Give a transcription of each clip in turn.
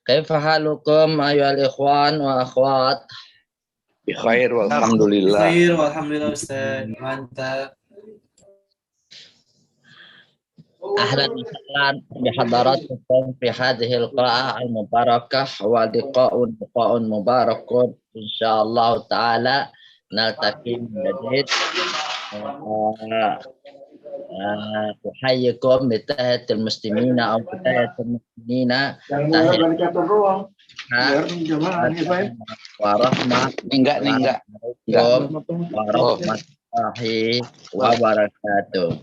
Kaifa halukum ayyuhal ikhwan wa akhwat? Bikhair walhamdulillah. Bikhair walhamdulillah Ustaz. Mantap. Ahlan wa sahlan bihadaratikum fi hadhihi al-qa'ah al-mubarakah wa liqa'un mubarakun insyaallah taala naltaqi min jadid. Uhayyikum bi tahiyatil muslimina aw bi tahiyatil mu'minina wa rahmah Enggak. warahmatullahi wabarakatuh.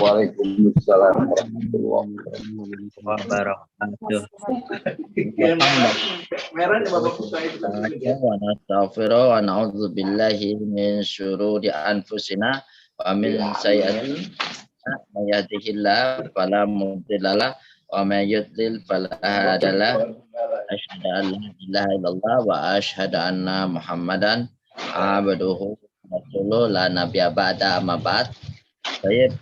Waalaikumsalam warahmatullahi wabarakatuh. Wa nastaghfiru wa na'udzu billahi min syururi anfusina wa min sayyi'ati may yahdihillahu fala mudhillalah wa may yudlil fala hadiyalah. Asyhadu an la ilaha illallah wa asyhadu anna Muhammadan abduhu wa rasuluh la nabiyya ba'da amma ba'd. Baik,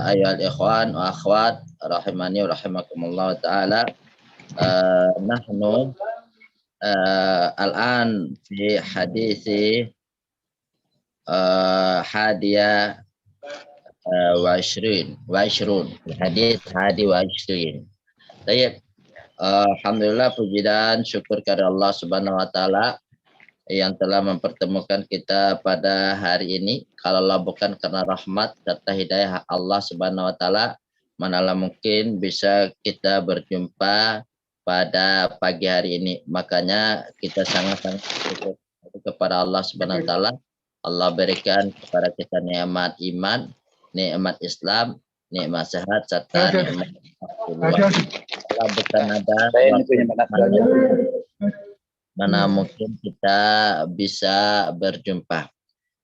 ayyuhal ikhwan wa akhwat rahimani wa rahimakumullah taala. Nahnu al-an fi hadisi hadiya wa ishrun hadis hadi wa ishrun. Baik, alhamdulillah, puji dan syukur kepada Allah Subhanahu wa taala yang telah mempertemukan kita pada hari ini. Kalaulah bukan karena rahmat serta hidayah Allah Subhanahu wa taala, manalah mungkin bisa kita berjumpa pada pagi hari ini. Makanya kita sangat-sangat bersyukur kepada Allah Subhanahu wa taala. Allah berikan kepada kita nikmat iman, nikmat Islam, nikmat sehat serta nikmat Allah. Kalau bukan ada mana mungkin kita bisa berjumpa.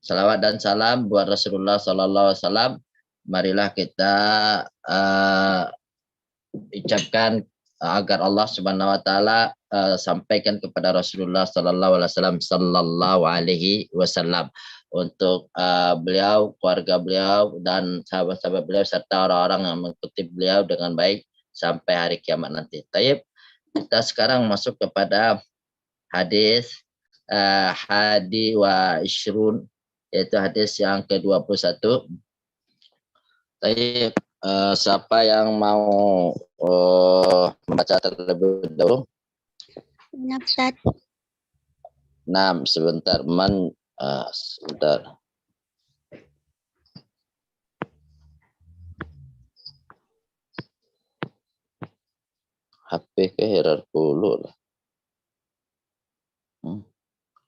Salawat dan salam buat Rasulullah Sallallahu Alaihi Wasallam. Marilah kita ucapkan agar Allah Subhanahu Wa Taala sampaikan kepada Rasulullah Sallallahu Alaihi Wasallam untuk beliau, keluarga beliau dan sahabat-sahabat beliau serta orang-orang yang mengikuti beliau dengan baik sampai hari kiamat nanti. Taib, kita sekarang masuk kepada hadis hadi wa ishrun, yaitu hadis yang ke-21. Baik, siapa yang mau membaca terlebih dahulu? Nafsat. Sebentar, sebentar. HP ke error dulu lah.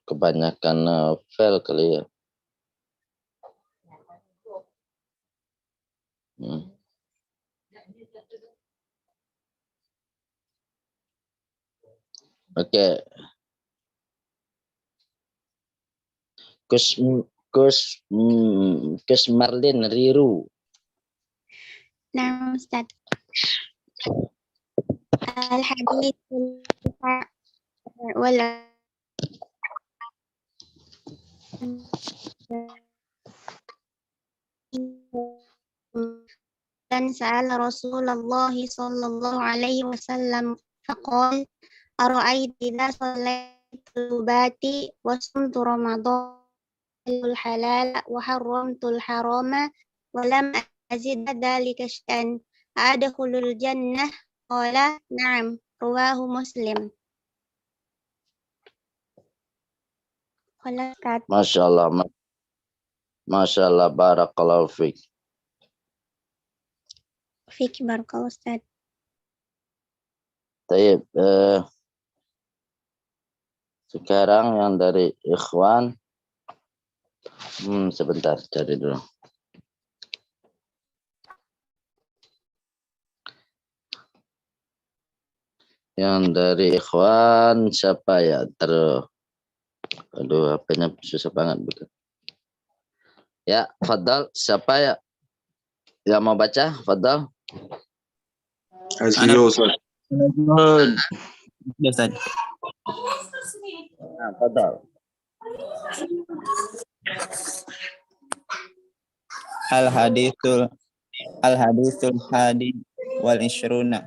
Kebanyakan file kali ya. Oke. Kus Marlin Riru. Nah, Ustaz. Al-hadits wala dan sa'ala Rasulullah sallallahu alaihi wasallam faqala ara'aita idza shallaitu bati wa sumtu ramadan halal wa haramtul harama wa lam azid dzalika syai'an adkhulul jannah qala na'am Ruwahu Muslim. Qala Ustaz. Masya Allah. Masya Allah. Barakallahu fiik. Fik barakallahu Ustaz. Taib. Sekarang yang dari ikhwan. Sebentar, cari dulu. Yang dari ikhwan siapa ya? Aduh, HP-nya susah banget betul. Ya, Fadal, siapa ya? Yang mau baca, Fadal? Asio, Ustaz. Ustaz. Nah, Fadal. Al-hadithul hadi wal ishruna.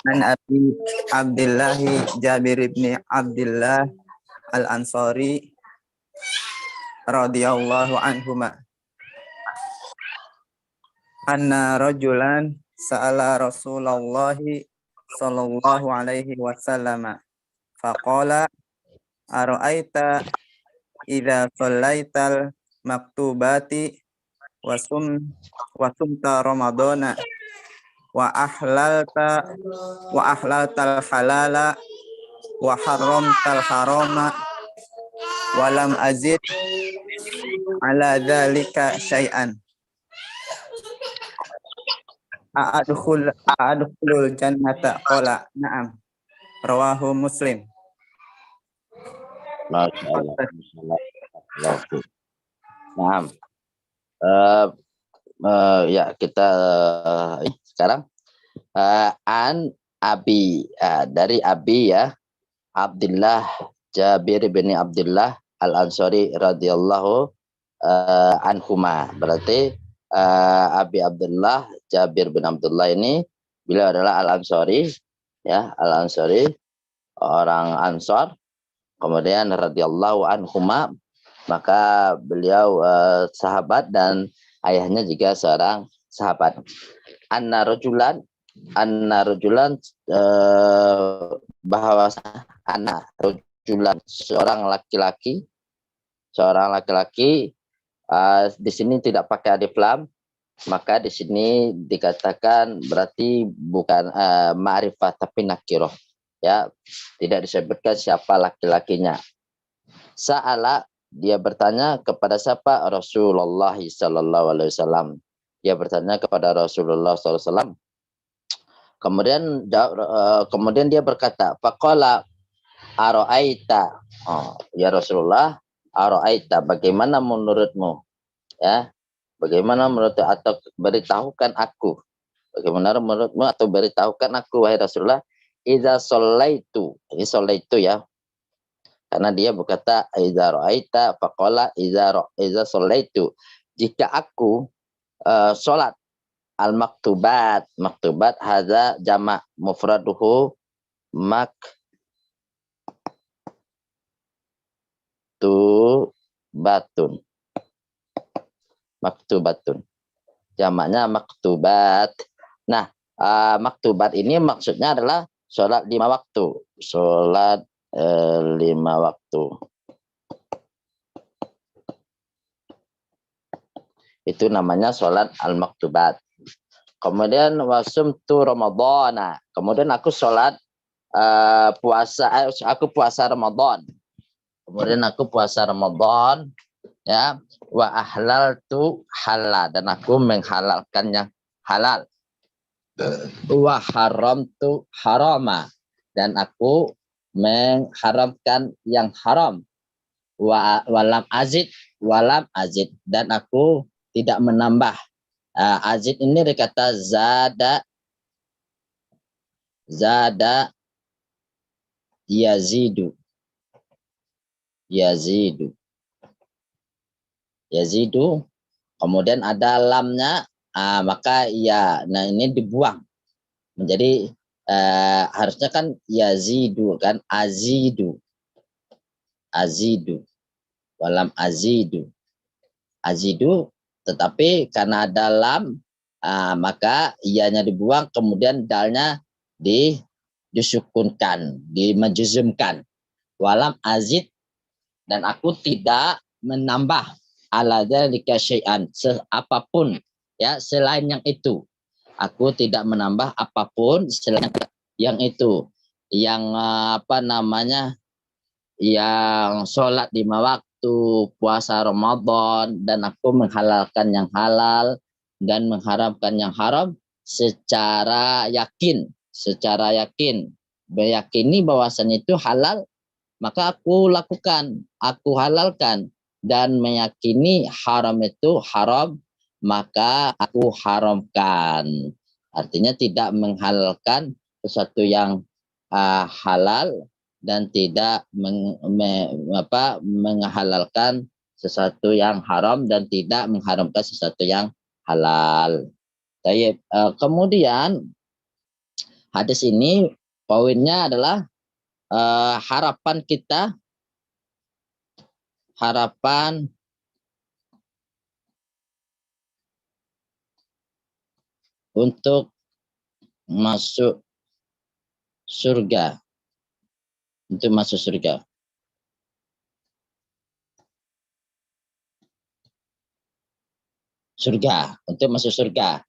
An Abi Abdullah Jabir ibn Abdullah Al-Ansari radhiyallahu anhuma. Anna rajulan sa'ala Rasulullah sallallahu alaihi wasallam faqala ara'aita idza shallaital maktubati wa sumta ramadana wa ahlaltal halala wa haramtal harama wa lam azid ala dzalika syai'an a'adkhulul jannata qala na'am rawahu Muslim. Masya Allah. Masya Allah. Nah, ya kita sekarang an Abi, dari Abi ya, Abdullah Jabir bin Abdullah Al-Ansari radhiyallahu anhuma. Berarti Abi Abdullah Jabir bin Abdullah ini beliau adalah Al-Ansari ya, Al-Ansari, orang Ansor. Kemudian radhiyallahu anhuma, maka beliau sahabat dan ayahnya juga seorang sahabat. Anna rajulan bahwa anna rajulan seorang laki-laki di sini tidak pakai alif lam, maka di sini dikatakan berarti bukan ma'rifah tapi nakirah. Ya, tidak disebutkan siapa laki-lakinya. Sa'ala, dia bertanya kepada siapa? Rasulullah sallallahu alaihi wasallam. Dia bertanya kepada Rasulullah sallallahu alaihi wasallam. Kemudian dia berkata, faqala ara'aita. Ya Rasulullah, ara'aita, bagaimana menurutmu? Ya, bagaimana menurutmu, atau beritahukan aku. Bagaimana menurutmu atau beritahukan aku wahai Rasulullah? Idza shallaitu, ini shallaitu ya. Karena dia berkata idza ra'aita faqala idza shallaitu. Jika aku salat al-maktubat, maktubat hadza jama' mufraduhu maktubatun. Jamaknya maktubat. Nah, maktubat ini maksudnya adalah sholat 5 waktu. Sholat 5 waktu. Itu namanya sholat al-maktubat. Kemudian wasumtu Ramadhana. Kemudian aku sholat aku puasa Ramadan. Kemudian aku puasa Ramadan, ya. Wa ahlaltu halal, dan aku menghalalkan yang halal. Wa haramtu harama, dan aku mengharamkan yang haram. Walam azid, dan aku tidak menambah. Azid ini dikata zada yazidu. Kemudian ada lamnya, maka ya, nah ini dibuang menjadi harusnya kan yazidu kan, azidu, walam azidu, tetapi karena ada lam, maka ianya dibuang, kemudian dalnya disukunkan, dimajzumkan. Walam azid, dan aku tidak menambah ala dzalika syai'an, apapun ya selain yang itu. Aku tidak menambah apapun selain yang itu. Yang yang sholat 5 waktu, puasa Ramadan, dan aku menghalalkan yang halal dan mengharamkan yang haram secara yakin, meyakini bahwasannya itu halal, maka aku lakukan, aku halalkan, dan meyakini haram itu haram, maka aku haramkan. Artinya tidak menghalalkan sesuatu yang halal dan tidak menghalalkan sesuatu yang haram dan tidak mengharamkan sesuatu yang halal. Kemudian hadis ini poinnya adalah harapan kita, untuk masuk surga, untuk masuk surga. Untuk masuk surga,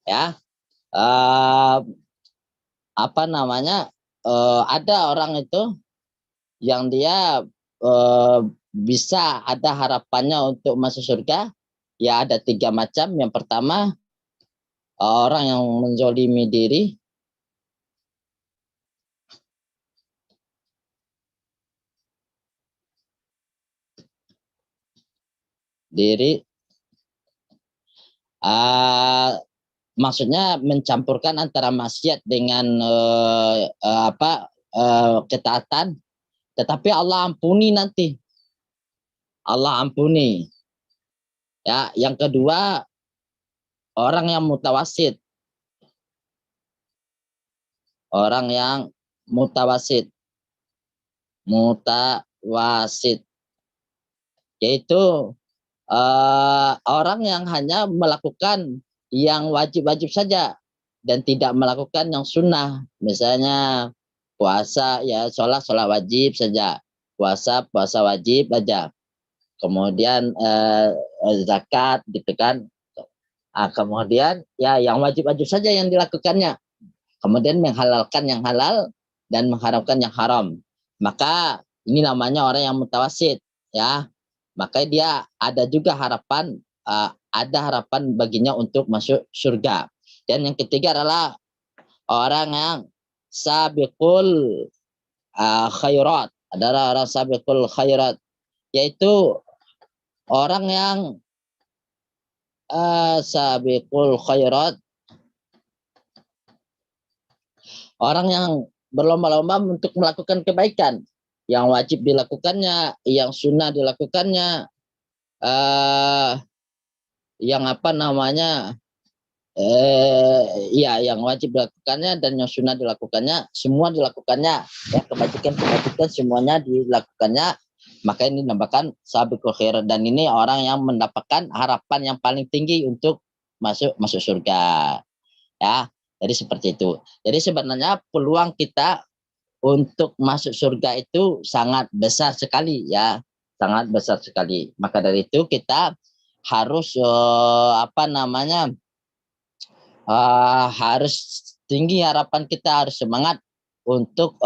ya. Ada orang itu yang dia bisa ada harapannya untuk masuk surga, ya ada 3 macam. Yang pertama, orang yang menzolimi diri, maksudnya mencampurkan antara maksiat dengan ketaatan, tetapi Allah ampuni nanti. Allah ampuni. Ya, yang kedua, orang yang mutawasid. Orang yang mutawasid. Yaitu orang yang hanya melakukan yang wajib-wajib saja dan tidak melakukan yang sunnah. Misalnya puasa, ya sholat wajib saja. Puasa wajib saja. Kemudian zakat gitu kan. Kemudian ya yang wajib-wajib saja yang dilakukannya. Kemudian menghalalkan yang halal dan mengharamkan yang haram. Maka ini namanya orang yang mutawasid, ya. Maka dia ada juga harapan, baginya untuk masuk surga. Dan yang ketiga adalah orang yang sabiqul khairat. Adalah orang sabiqul khairat, yaitu orang yang sabiqul khairat, orang yang berlomba-lomba untuk melakukan kebaikan, yang wajib dilakukannya, yang sunnah dilakukannya, yang yang wajib dilakukannya dan yang sunnah dilakukannya, semua dilakukannya, ya, kebajikan semuanya dilakukannya. Maka ini dinamakan sabiqul khairat, dan ini orang yang mendapatkan harapan yang paling tinggi untuk masuk surga, ya. Jadi seperti itu. Jadi sebenarnya peluang kita untuk masuk surga itu sangat besar sekali, ya, sangat besar sekali. Maka dari itu kita harus harus tinggi harapan kita, harus semangat untuk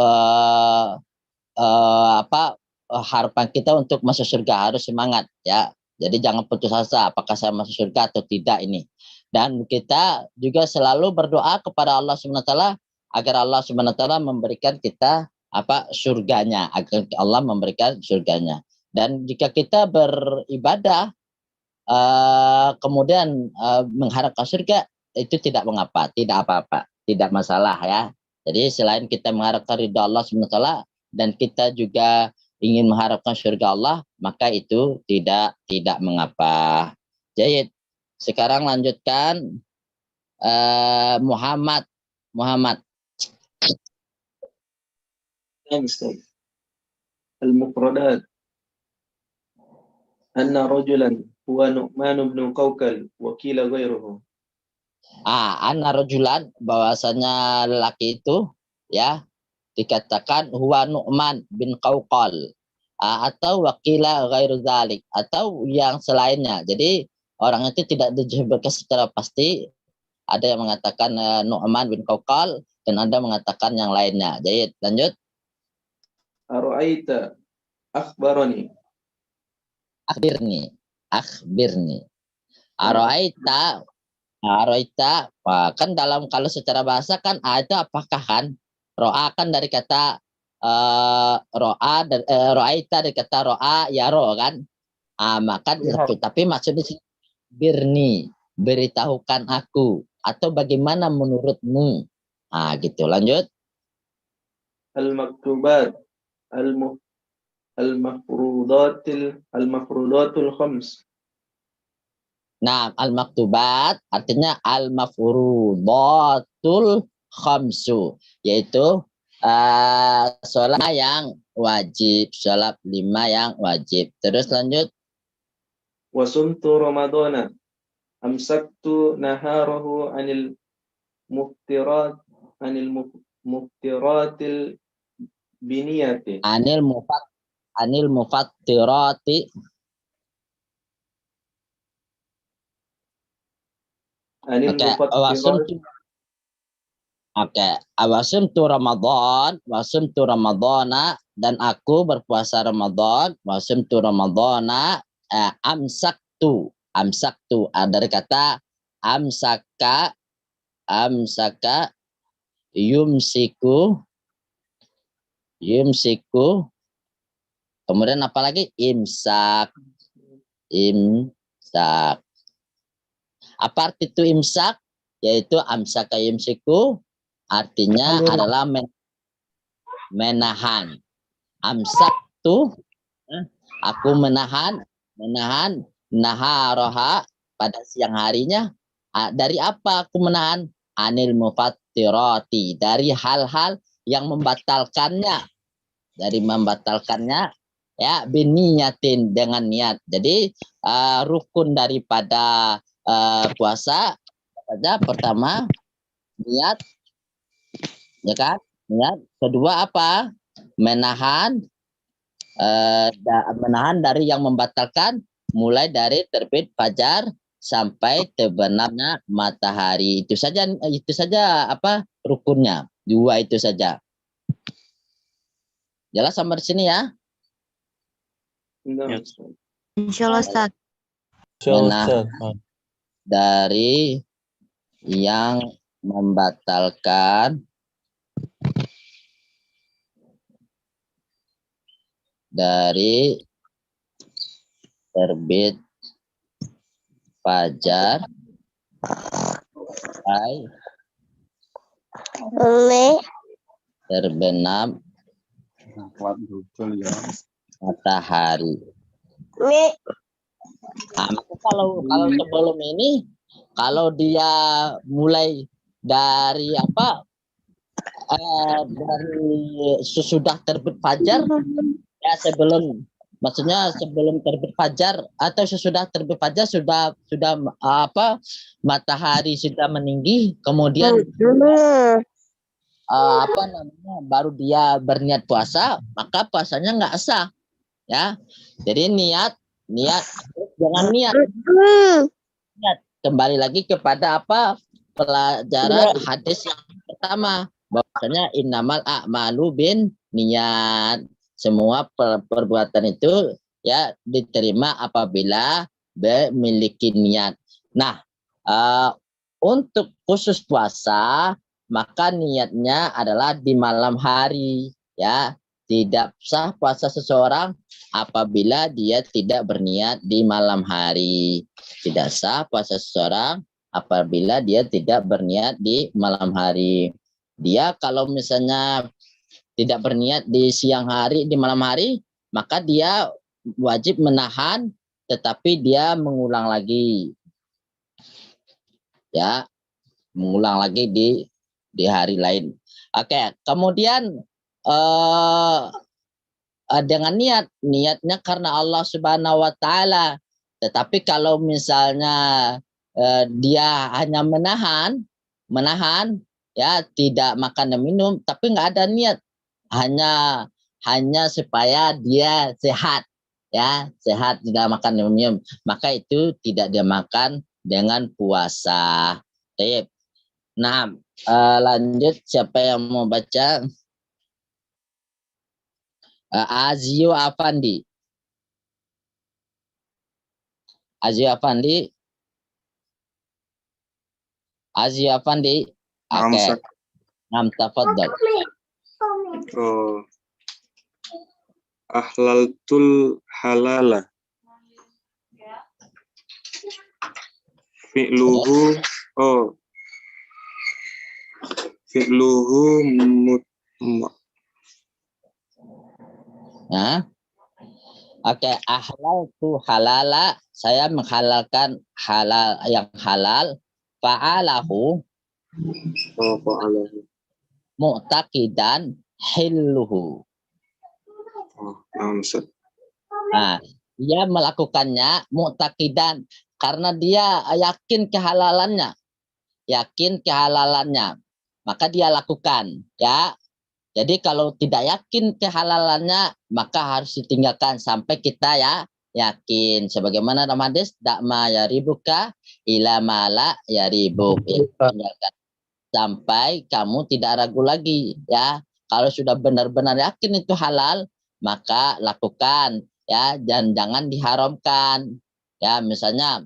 harapan kita untuk masuk surga, harus semangat, ya. Jadi jangan putus asa apakah saya masuk surga atau tidak ini. Dan kita juga selalu berdoa kepada Allah SWT agar Allah SWT memberikan kita surganya, agar Allah memberikan surganya. Dan jika kita beribadah kemudian mengharapkan surga, itu tidak mengapa, tidak apa-apa, tidak masalah, ya. Jadi selain kita mengharapkan ridha Allah SWT dan kita juga ingin mengharapkan surga Allah, maka itu tidak mengapa. Jadi sekarang lanjutkan Muhammad. Al-mufradat anna rajulan huwa Nu'man bin Qawqal wa qila ghayruhu. Anna rajulan, bahwasanya lelaki itu ya dikatakan huwa Nu'man bin Qawqal, atau wakila ghairu dzalik, atau yang selainnya. Jadi orang itu tidak disebutkan secara pasti, ada yang mengatakan Nu'man bin Qawqal dan ada mengatakan yang lainnya. Jadi lanjut. Ara'aita akhbarani. Akhbirni. Araita, kan dalam kalau secara bahasa kan itu apakah kan? Ro'a kan dari kata ro'a, ro'aita dari kata ro'a ya ro kan? Maka tapi maksudnya birni, beritahukan aku atau bagaimana menurutmu? Gitu. Lanjut. Al-maktubat al-mafrudatul khams. Nah, al-maktubat artinya al-mafrudatul khamsu, yaitu sholat yang wajib, sholat 5 yang wajib. Terus lanjut. Wasumtu ramadana amsaktu naharahu anil muftiratil biniyati. Anil mufattirati. Wasumtu Ramadan, wasumtu Ramadana, dan aku berpuasa Ramadan, wasumtu Ramadana, amsaktu dari kata amsaka yumsiku, kemudian apa lagi? Imsak. Apa arti itu imsak? Yaitu amsaka yumsiku, artinya adalah menahan. Amsak tuh aku menahan naharoha pada siang harinya. Dari apa aku menahan? Anil mufattirati, dari hal-hal yang membatalkannya. Ya, biniyatin, dengan niat. Jadi rukun daripada puasa saja, pertama niat, ya kan? Niat. Kedua apa? Menahan dari yang membatalkan, mulai dari terbit fajar sampai terbenamnya matahari. Itu saja apa rukunnya. 2 itu saja. Jelas sampai di sini ya? Insyaallah Ustaz. Dari yang membatalkan dari terbit fajar sampai terbenam matahari. Maka kalau sebelum ini, kalau dia mulai dari dari sesudah terbit fajar, ya sebelum terbit fajar atau sesudah terbit fajar, sudah matahari sudah meninggi, kemudian baru dia berniat puasa, maka puasanya nggak sah, ya. Jadi niat jangan niat. Kembali lagi kepada pelajaran hadis yang pertama, bahwasanya innamal a'malu bin niat. Semua perbuatan itu ya diterima apabila memiliki niat. Nah, untuk khusus puasa, maka niatnya adalah di malam hari, ya. Tidak sah puasa seseorang apabila dia tidak berniat di malam hari. Tidak sah puasa seseorang apabila dia tidak berniat di malam hari. Dia kalau misalnya tidak berniat di siang hari, di malam hari, maka dia wajib menahan, tetapi dia mengulang lagi. Ya, mengulang lagi di hari lain. Oke, kemudian dengan niatnya karena Allah Subhanahu wa taala. Tetapi kalau misalnya dia hanya menahan ya, tidak makan dan minum, tapi nggak ada niat, hanya supaya dia sehat, ya, sehat, tidak makan dan minum, maka itu tidak dia makan dengan puasa. Baik. Nah, lanjut, siapa yang mau baca? Azio Afandi. Azio Afandi. Azio Afandi. Oke. Nam tafadhal. Oh, ahlaltul halala. Fi'luhu, oh, fi'luhu Nah, oke, ahlaltu halala, saya menghalalkan halal yang halal. Fa'alahu, oh, fa'alahu. mu'taqidan hilluhu. Oh, naam, Ustaz. Nah, dia melakukannya mu'taqidan karena dia yakin kehalalannya. Maka dia lakukan, ya. Jadi kalau tidak yakin kehalalannya, maka harus ditinggalkan sampai kita ya yakin. Sebagaimana dalam hadis, dakma yaribuka ila mala yaribuk. Tinggalkan sampai kamu tidak ragu lagi, ya. Kalau sudah benar-benar yakin itu halal, maka lakukan, ya, dan jangan diharamkan. Ya, misalnya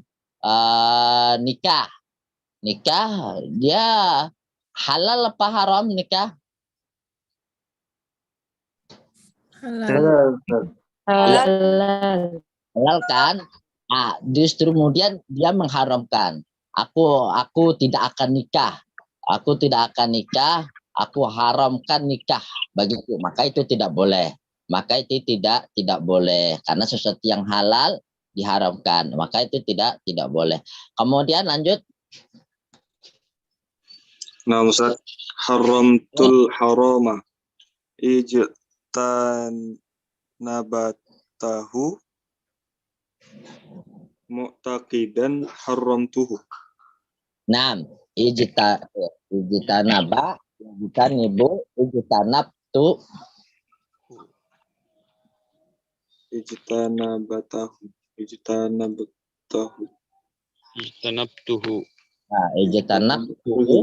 nikah dia halal apa haram nikah? Halal. Halal kan? Nah, justru kemudian dia mengharamkan. Aku tidak akan nikah. Aku haramkan nikah bagiku. Maka itu tidak boleh. Maka itu tidak boleh karena sesuatu yang halal diharamkan. Maka itu tidak boleh. Kemudian lanjut. Nah, Ustaz, haramtul harama. Ijtan nabatahu mu'taqidan haramtuhu. Nah, ijtanaba, Ijtanabtuhu. Nah, ijtanabtuhu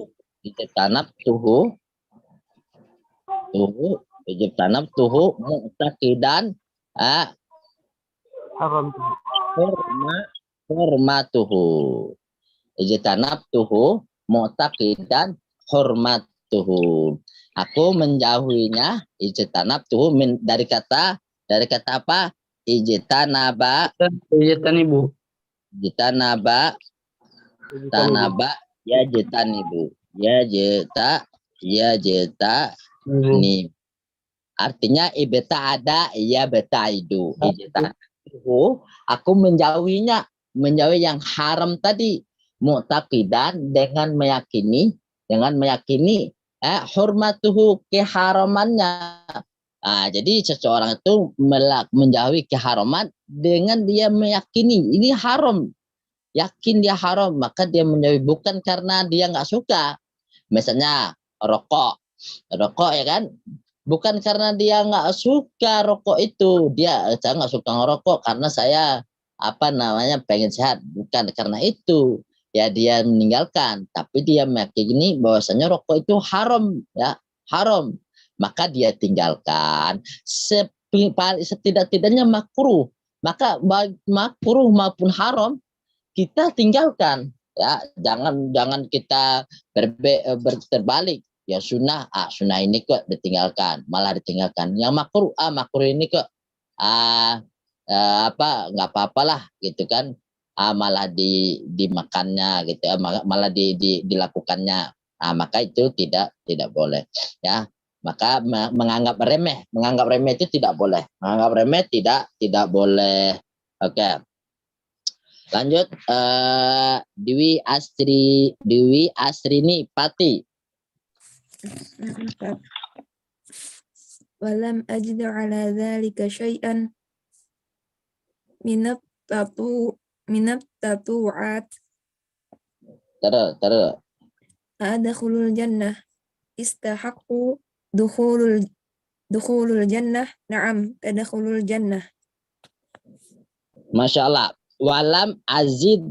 mu'taqidan hurmatuhu. Ijtanabtuhu mu'taqidan hurmatuhu. Aku menjauhinya, ijtanabtuhu dari kata apa? Ijtanaba ni. Artinya ibta'ada ya betaidu. Aku menjauhi yang haram tadi, mu'taqidan dengan meyakini hurmatuhu, keharamannya. Nah, jadi seseorang itu menjauhi keharaman dengan dia meyakini ini haram. Yakin dia haram, maka dia menjauhi, bukan karena dia nggak suka. Misalnya rokok ya kan, bukan karena dia nggak suka rokok itu, saya nggak suka ngerokok karena saya pengen sehat, bukan karena itu ya dia meninggalkan, tapi dia meyakini bahwasanya rokok itu haram, ya, haram, maka dia tinggalkan. Setidak-tidaknya makruh, maka makruh maupun haram kita tinggalkan, ya. Jangan kita terbalik, ya sunnah ini kok malah ditinggalkan. Yang makruh ini kok nggak apa-apalah gitu kan, malah dimakannya gitu, malah dilakukannya. Maka itu tidak boleh, ya. Maka menganggap remeh itu tidak boleh. Menganggap remeh tidak boleh. Oke. Lanjut, Dewi Astrini Pati. Walam ajid ala dzalika syai'an minat tatu'at Terus. Adkhulul jannah. Istahaqqu dukhulul jannah. Na'am, adkhulul jannah. Masya Allah. Walam azid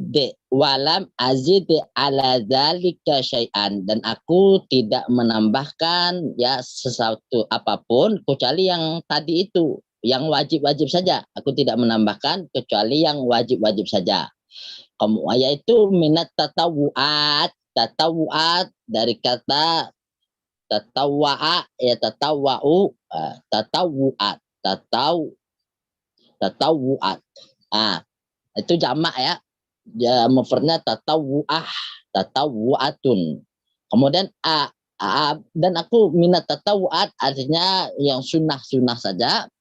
ala dzalika syai'an, dan aku tidak menambahkan ya sesuatu apapun kecuali yang tadi itu, yang wajib-wajib saja. Aku tidak menambahkan kecuali yang wajib-wajib saja. Yaitu minat tatawu'at dari kata tatawwa'a ya tatawwa'u, tatawu'at. Itu jamak ya. Mufradnya tatawu'atun. Kemudian dan aku minat tatawu'at artinya yang sunnah-sunnah saja.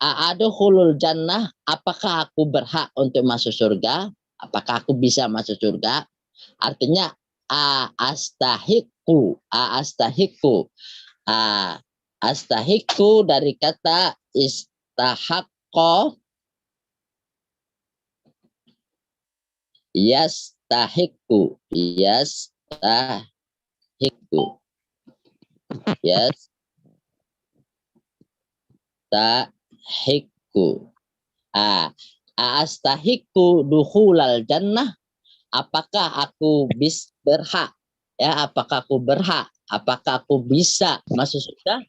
Adkhulul jannah, apakah aku berhak untuk masuk surga? Apakah aku bisa masuk surga? Artinya astahiqu dari kata istahaqqa yastahiqu astahiqu dukhulal jannah, apakah aku berhak ya, apakah aku bisa masuk surga?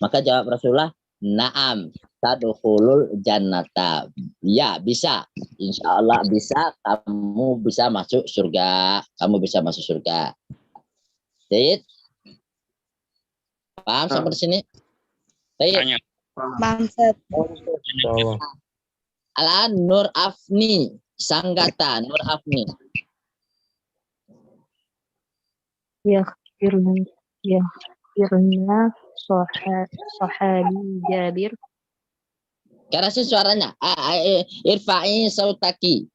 Maka jawab Rasulullah, na'am tadkhulul jannata. Ya, bisa. Insya Allah bisa, kamu bisa masuk surga. Jadi, paham sampai sini? Baik. Paham, Ustaz. Ala Nur Afni, Sanggata Nur Afni. Yakhbirna sahabi Jabir. Kerasin suaranya. Irfa'i sautaki.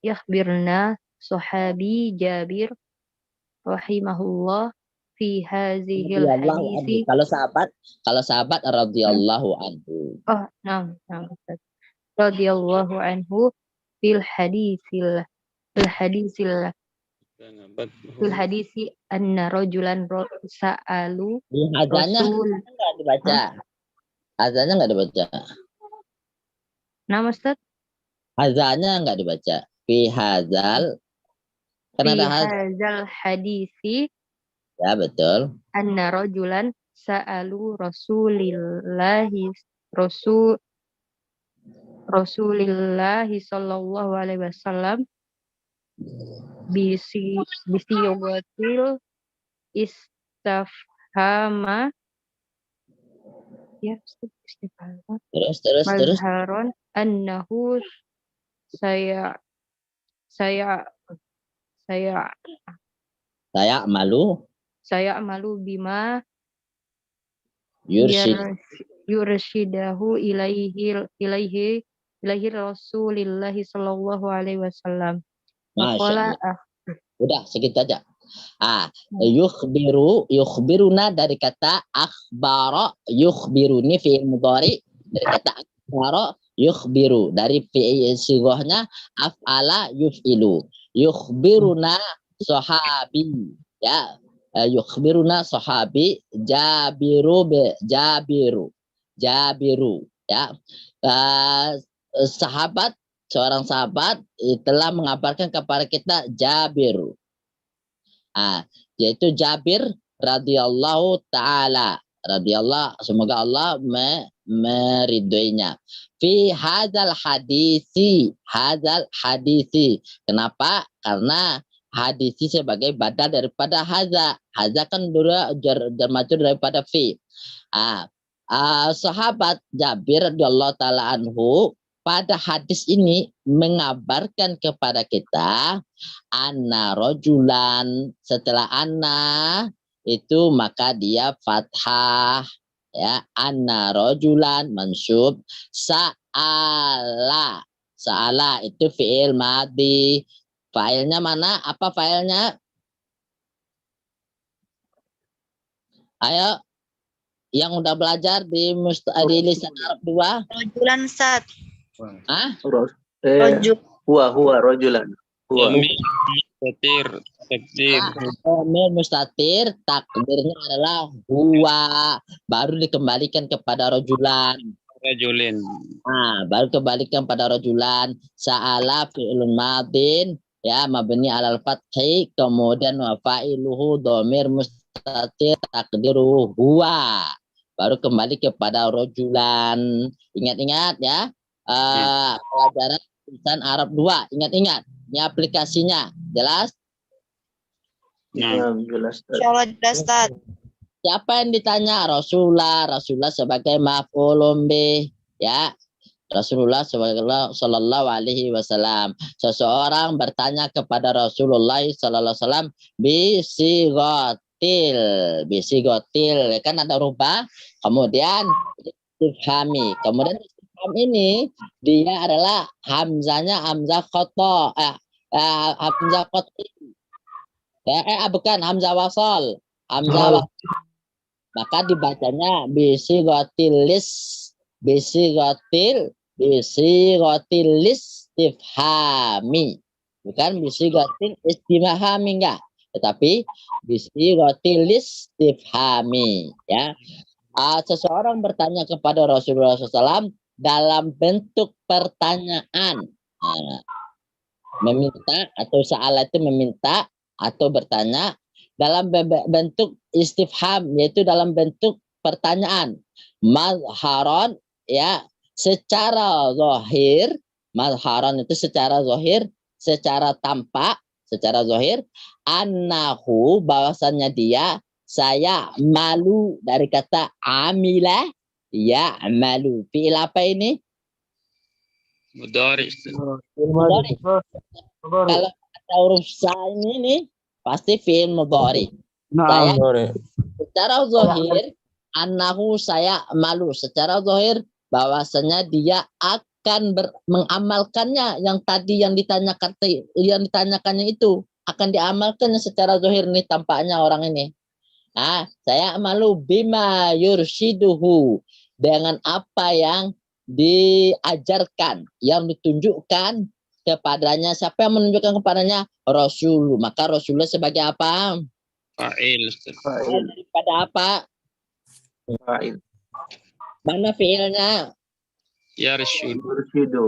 Yakhbirna sahabi Jabir rahimahullah fi hazihil hadisi. Kalau sahabat radhiyallahu anhu. Oh, nah, Ustaz. Radhiyallahu anhu fil hadisil anna rajulan sa'alu Rasul. Enggak dibaca. Azannya enggak dibaca. Nama Ustaz? Azannya enggak dibaca. Fi hazal. Karena hazal hadisi. Ya, betul. Anna rajulan sa'alu Rasulillahi sallallahu alaihi wasallam bisiyogatil istafhama ya istifhama terus mazharon annahu saya malu bima yurshidahu ilaihi Rasulillahi sallallahu alaihi wasallam. Udah segitu aja. Yukhbiruna dari kata akhbara, yukhbiruni fi'il mudhari dari kata akhbara yukhbiru, dari fi'il sighahnya af'ala yuf'ilu. Yukhbiruna sahabi ya. Yukhbiruna sahabi Jabiru ya. Seorang sahabat telah mengabarkan kepada kita Jabir. Yaitu Jabir radhiyallahu taala, semoga Allah meridhoinya. Fi hadzal hadisi. Kenapa? Karena hadisi sebagai badal daripada haza. Haza kan majrur daripada fi. Sahabat Jabir radhiyallahu taala anhu pada hadis ini mengabarkan kepada kita anna rojulan, setelah anna itu maka dia fathah ya, anna rojulan mansub, sa'ala itu fi'il madhi. Failnya mana? Apa failnya? Ayo yang udah belajar di lisan Arab 2. Rojulan, Ustaz. Huwa rajulan. Huwa. Takdir. Domir mustatir takdirnya adalah huwa, baru dikembalikan kepada rojulan. Rajulin. Nah, baru kembalikan pada rojulan. Sa'ala fi'lun madin, ya, mabni alal fathi, kemudian wa fa'iluhu domir mustatir takdiru huwa, baru kembali kepada rojulan. Ingat-ingat ya, pelajaran tulisan Arab 2, ingat-ingat. Ini aplikasinya, jelas? Nah, Jelas. Insyaallah jelas Ustaz. Siapa yang ditanya? Rasulullah sebagai maf'ulun bih, ya. Rasulullah sallallahu alaihi wasallam. Seseorang bertanya kepada Rasulullah sallallahu alaihi wasallam bisigotil, kan ada rubah, kemudian istifhami. Kemudian istifham ini dia adalah hamzanya hamzah khoto, hamzah khoto. Bukan hamzah wasol, hamzah wasol. Maka dibacanya bisigotil istifhami, bukan bisigotil istimahami, enggak, tetapi bisigotil istifhami, ya. Seseorang bertanya kepada Rasulullah SAW dalam bentuk pertanyaan, meminta, atau sa'ala itu meminta atau bertanya, dalam bentuk istifham, yaitu dalam bentuk pertanyaan. Mazharon, ya, secara zahir, mazharon itu secara zahir, secara tampak, secara zahir, annahu, bahwasannya dia, saya malu, dari kata amila, ya malu. Fi'il apa ini? mudhari. Kalau kata huruf sa ini nih, pasti fi'il mudhari. Saya secara zahir annahu, saya malu, secara zahir bahwasanya dia akan mengamalkannya, yang tadi yang ditanyakannya itu akan diamalkannya secara zahir nih, tampaknya orang ini. Nah, saya malu bima yurshiduhu, dengan apa yang diajarkan, yang ditunjukkan kepadanya. Siapa yang menunjukkan kepadanya? Rasul. Maka Rasulullah sebagai apa? Fa'il. Daripada apa? Fa'il. Mana fiilnya? Yarshudu.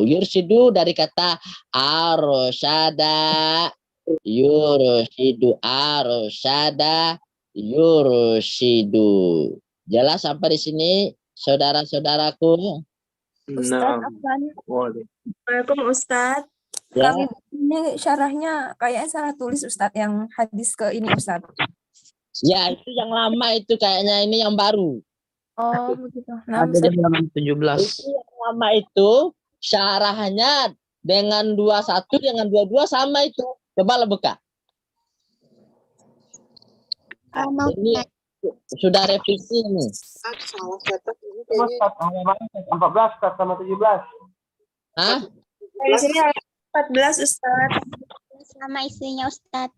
Yursidu dari kata arsyada. Yursidu. Jelas sampai di sini, saudara-saudaraku? Ustaz, Assalamualaikum Ustaz. Ya. Kami ini syarahnya kayaknya salah tulis Ustaz, yang hadis ke ini Ustaz. Ya, itu yang lama itu kayaknya, ini yang baru. Oh, begitu. Nah, Ada di halaman 17. Itu yang lama itu syarahnya dengan 21 dengan 22 sama itu. Coba buka. Mau Ini sudah revisi nih. Salah cetak ini 14 sama 17. Hah? di sini ada 14 Ustaz. sama istrinya Ustadz.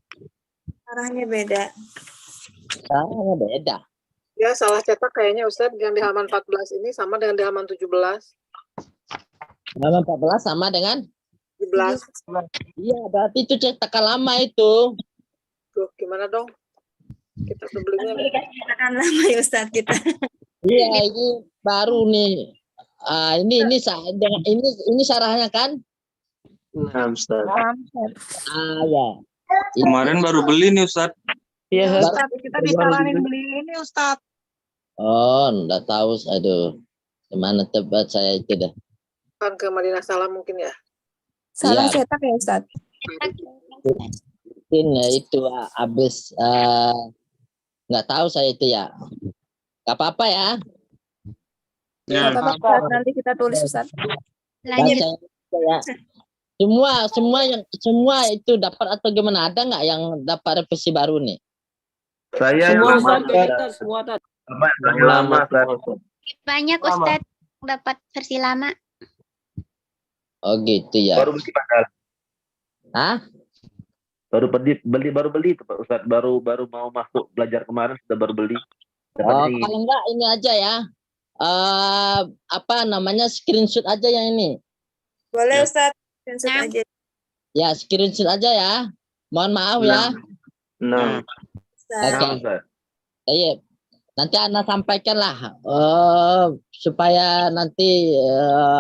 Arahnya beda. Caranya beda. Ya, salah cetak kayaknya Ustadz, yang di halaman 14 ini sama dengan di halaman 17. Halaman 14 sama dengan 17. iya, berarti itu cetakan lama itu. Tuh, gimana dong? Kita sebelumnya Katakan lama ya Ustaz kita. Iya, ini baru nih. Ini syarahnya kan? Nah, Ustaz. Ya. Kemarin baru beli nih Ustaz. ya, Ustadz, kita disaranin beli ini Ustadz. Oh, enggak tahu. Aduh. Gimana tebak saya itu dah. Kan ke Madinah Salam mungkin ya. Salah Iya. cetak ya Ustaz. Mungkin ya itu habis nggak tahu saya itu ya. Gak apa-apa ya. Ya. Nggak apa-apa, Ustaz. Nanti kita tulis Ustaz. Lanjut. Ya. Semua itu dapat atau gimana? Ada nggak yang dapat revisi baru nih? Saya lama. Banyak Ustadz yang dapat versi lama. Oh gitu ya. Baru beli padahal. Hah? Baru beli itu Pak Ustaz. Baru mau masuk belajar kemarin sudah baru beli. Oh, kalau enggak ini aja ya. apa namanya, screenshot aja yang ini. Boleh Ya. Ustaz, screenshot aja. Ya, screenshot aja ya. Mohon maaf ya. Nah, Ustaz. Oke. Ustaz. Iya. Nanti Anda sampaikan lah supaya nanti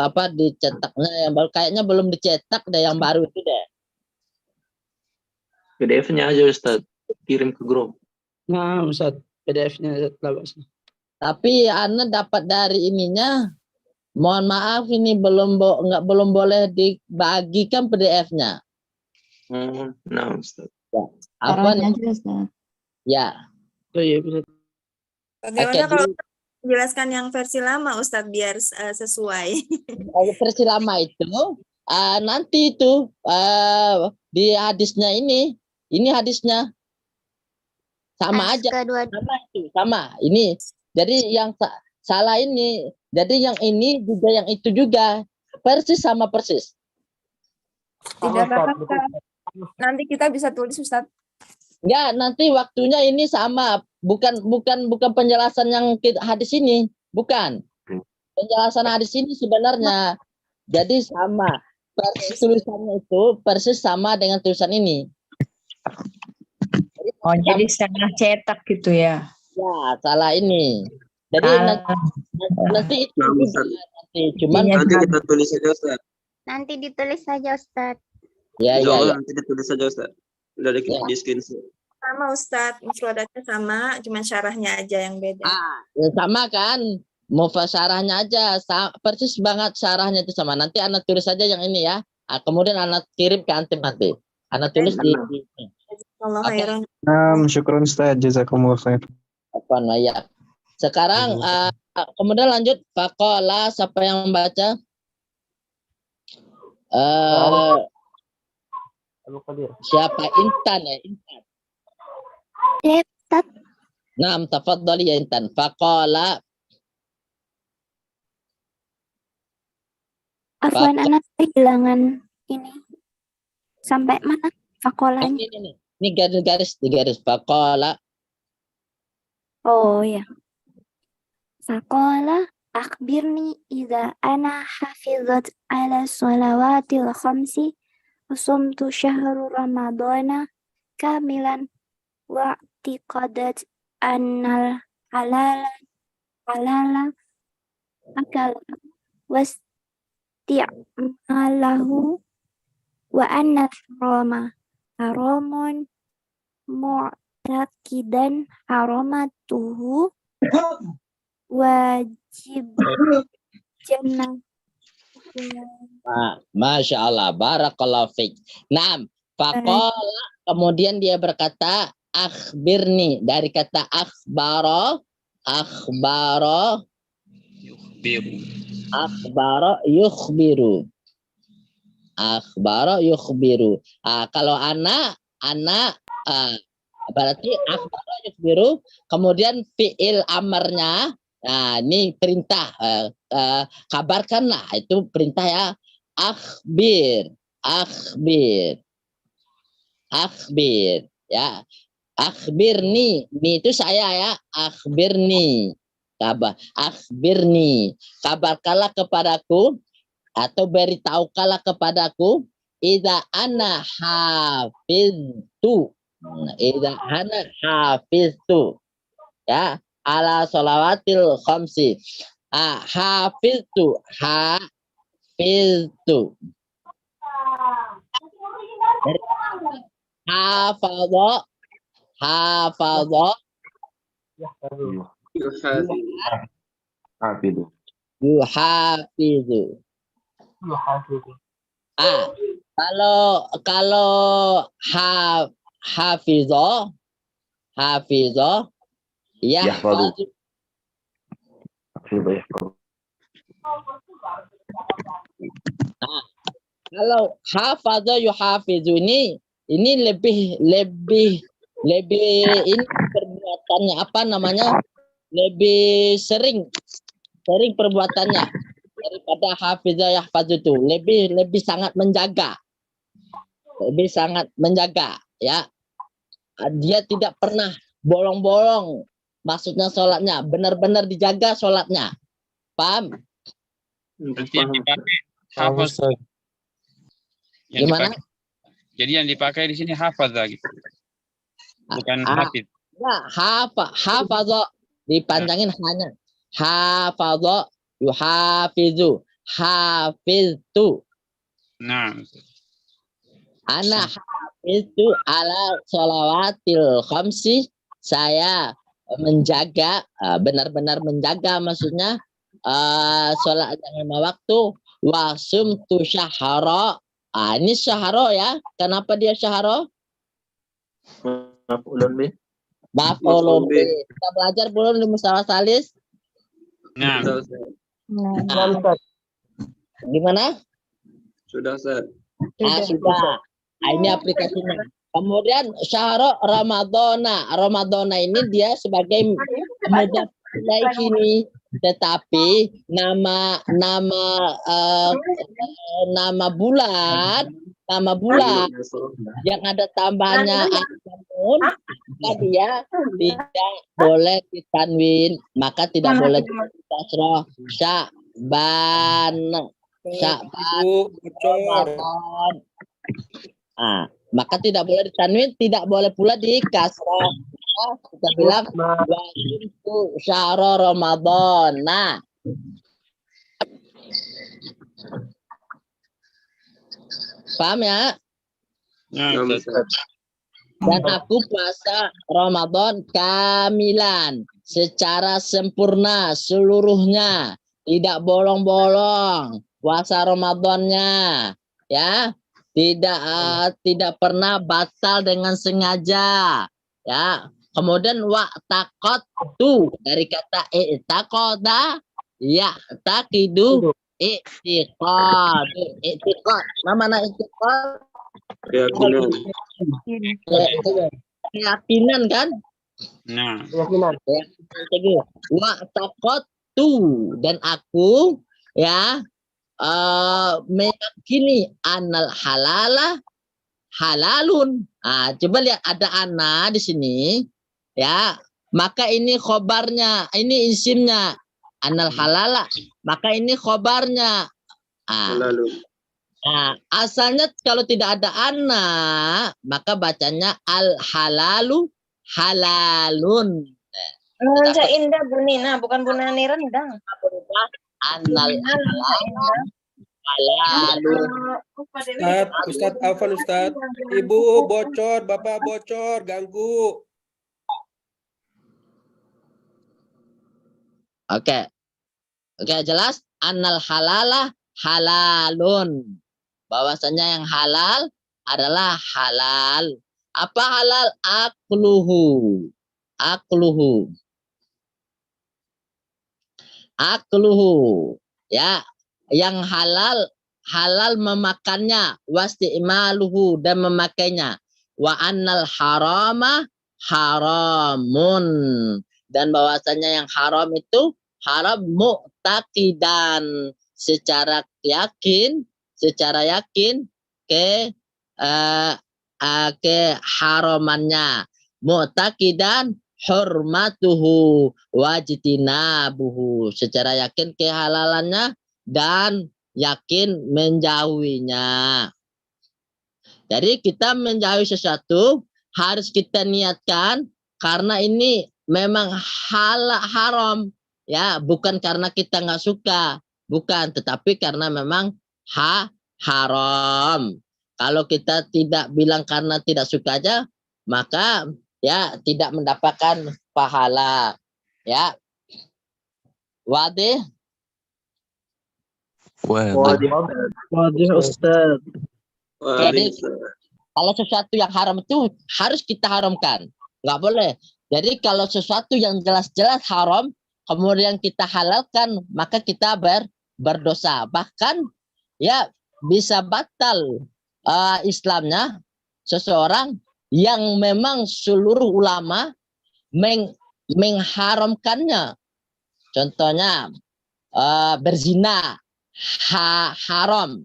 apa dicetaknya yang baru, kayaknya belum dicetak deh yang baru itu deh. PDF-nya aja Ustaz. Kirim ke grup. Nah, Ustaz, PDF-nya Tapi Anda dapat dari ininya. Mohon maaf ini belum boleh dibagikan PDF-nya. Nah, Ustaz. Apa nih? aja, Ustaz. Ya. Oh iya, benar. Bagaimana Oke, kalau menjelaskan yang versi lama Ustaz biar sesuai? versi lama itu nanti itu di hadisnya ini hadisnya sama aja, sama itu sama ini. Jadi yang salah ini, jadi yang ini juga yang itu juga persis sama persis. Tidak apa-apa. Nanti kita bisa tulis Ustaz. Enggak, nanti waktunya ini sama, bukan penjelasan yang hadis ini, bukan. Penjelasan hadis ini sebenarnya. Jadi sama. Persis tulisannya itu persis sama dengan tulisan ini. Oh, jadi salah cetak gitu ya. Ya, salah ini. Jadi nanti itu Nah, juga Ustaz. nanti cuman Nanti kita tulis saja Ustaz. Nanti ditulis saja Ustaz. ya Insya ya Allah ya. nanti ditulis saja Ustaz. Udah di screenshot. Sama Ustaz, mufradatnya sama, cuma syarahnya aja yang beda. Ya, sama kan? Mufasyarahnya aja persis banget, syarahnya itu sama. Nanti anak tulis saja yang ini ya. Kemudian anak kirim ke antim nanti. Anak tulis di Allah Oke. khairan. Syukran Ustaz, jazakumullah khair. apa ya. Sekarang kemudian lanjut faqala, siapa yang membaca? Siapa? Intan ya, Intan. Ya, Ustaz. Naam, tafadhali ya Intan. Faqala. Afwan, anak kehilangan ini. Sampai mana fakolanya? Ini garis faqala. Oh ya. Fakola akhbirni idza ana hafizat ala shalawatil khamsi wasumtu syahru ramadana kamilan wa i'tiqadat annal halala akal wasti'malahu wa anna haramun mu'taqidan haramatuhu wajib jannah. Masya Allah, barakallahu fiik. Naam, faqala, kemudian dia berkata akhbirni, dari kata akhbaro yukhbiru. Kalau anak berarti akhbaro yukhbiru, kemudian fi'il amarnya, nah ini perintah, kabarkanlah, itu perintah ya. Akhbir ya. Akhbirni, ni itu saya ya. Akhbirni, kabarkanlah kepadaku atau beritahukanlah kepadaku idza ana hafiztu ya ala sholawatil khamsi. Hafiztu hafadha yuhafizu. Kalau hafizah yahfazu. Kalau hafazah yuhafizu ini lebih ini perbuatannya apa namanya, lebih sering perbuatannya daripada hafizah yahfazu itu, lebih sangat menjaga ya. Dia tidak pernah bolong-bolong, maksudnya sholatnya benar-benar dijaga sholatnya, Paham? Berarti yang dipakai hafaz. Yang Gimana? dipakai- jadi yang dipakai di sini hafaz gitu. Bukan hafid. Nah, hafadha dipanjangin hanya. Hafadha yuhafizu. Hafiztu. Nah, Ana hafiztu ala sholawatil khamsi. Saya menjaga, benar-benar menjaga maksudnya sholat yang 5 waktu. Wasumtu syahara. Ini syahara ya. Kenapa dia syahara? Maf'ulun bih. Maf'ulun bih. Kita belajar belum di mustalah salis? nah, Sudah, Ustaz. Nah, gimana? Sudah, Ustaz. Sudah. Nah, ini aplikasinya. Kemudian syahra Ramadana. Ramadana ini dia sebagai mudhaf ilaih ini, tetapi nama bulan yang ada tambahannya namun maka dia tidak boleh ditanwin, maka tidak boleh dikasroh. Sya'ban Ramadan. Nah, maka tidak boleh ditanwin, tidak boleh pula dikasroh. Kita bilang wasyimtu syahra Ramadan. Nah, paham ya? nah, Ya, Ustaz. Ustaz. Dan aku puasa Ramadan kamilan secara sempurna seluruhnya, tidak bolong-bolong puasa Ramadannya, ya, tidak pernah batal dengan sengaja, ya. Kemudian wa taqattu dari kata i'taqada ya taqidu i'tiqad. Mana i'tiqad? Keyakinan. Keyakinan kan? Nah, Wa taqattu dan aku ya meyakini anal halala halalun. Coba lihat ada ana di sini ya. Maka ini khobarnya, ini isimnya anal halala. Maka ini khobarnya. Lalu. Asalnya kalau tidak ada ana, maka bacanya al halalu halalun. Nunja indah Bu Nina, bukan Bu Nani rendang. Anal halalun. Ustadz Alvan, Ustadz. Ibu bocor, Bapak bocor, ganggu. Oke, jelas. Anal halala halalun. Bahwasanya yang halal adalah halal. Apa halal? Akluhu. Ya, yang halal memakannya, wasti'maluhu dan memakainya. Wa annal harama haramun. Dan bahwasanya yang haram itu haram mu'taqidan, secara yakin ke haramannya, mu'taqidan hurmatuhu wajtinabuhu, secara yakin kehalalannya dan yakin menjauhinya. Jadi kita menjauhi sesuatu harus kita niatkan karena ini memang haram ya, bukan karena kita nggak suka, bukan, tetapi karena memang haram. Kalau kita tidak bilang karena tidak suka aja, maka ya tidak mendapatkan pahala. Ya. Wadih? Wadih Ustaz. Jadi kalau sesuatu yang haram itu harus kita haramkan. Nggak boleh. Jadi kalau sesuatu yang jelas-jelas haram, kemudian kita halalkan, maka kita berdosa. Bahkan ya bisa batal Islamnya seseorang yang memang seluruh ulama mengharamkannya. Contohnya berzina haram.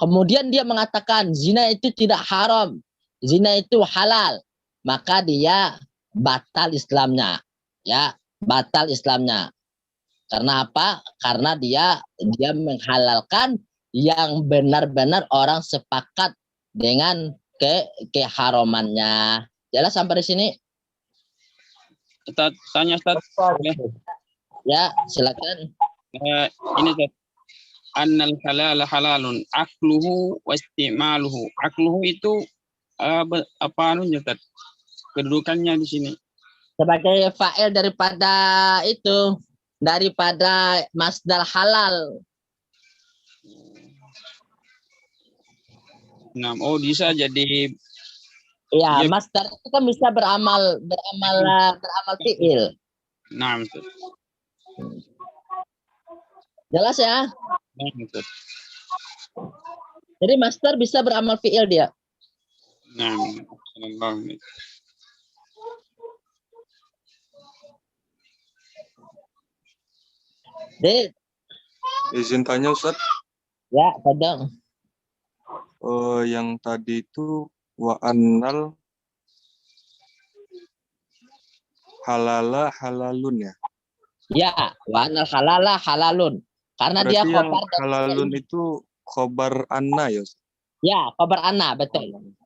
Kemudian dia mengatakan zina itu tidak haram, zina itu halal, maka dia batal Islamnya, ya, batal Islamnya. Karena apa? Karena dia menghalalkan yang benar-benar orang sepakat dengan keharamannya. Jelas sampai di sini? Ustaz, tanya Ustaz. Ya, silakan. Ini Ustaz. Annal halal halalun akluhu wa istimaluhu. Akluhu itu apa anunya Ustaz? Kedudukannya di sini. Sebagai fa'il daripada masdar halal. Nah, bisa jadi Ya, masdar itu kan bisa beramal fi'il. Nah, Ustaz. Jelas ya? Nah, Ustaz. Jadi masdar bisa beramal fi'il dia. Nah, sallallahu. Izin tanya Ustaz. Ya, kadang. Yang tadi itu wa annal halala halalun ya. Ya, wa annal halala halalun. Karena Berarti dia yang khobar halalun itu khobar anna ya Ustaz? Ya, khobar anna, betul.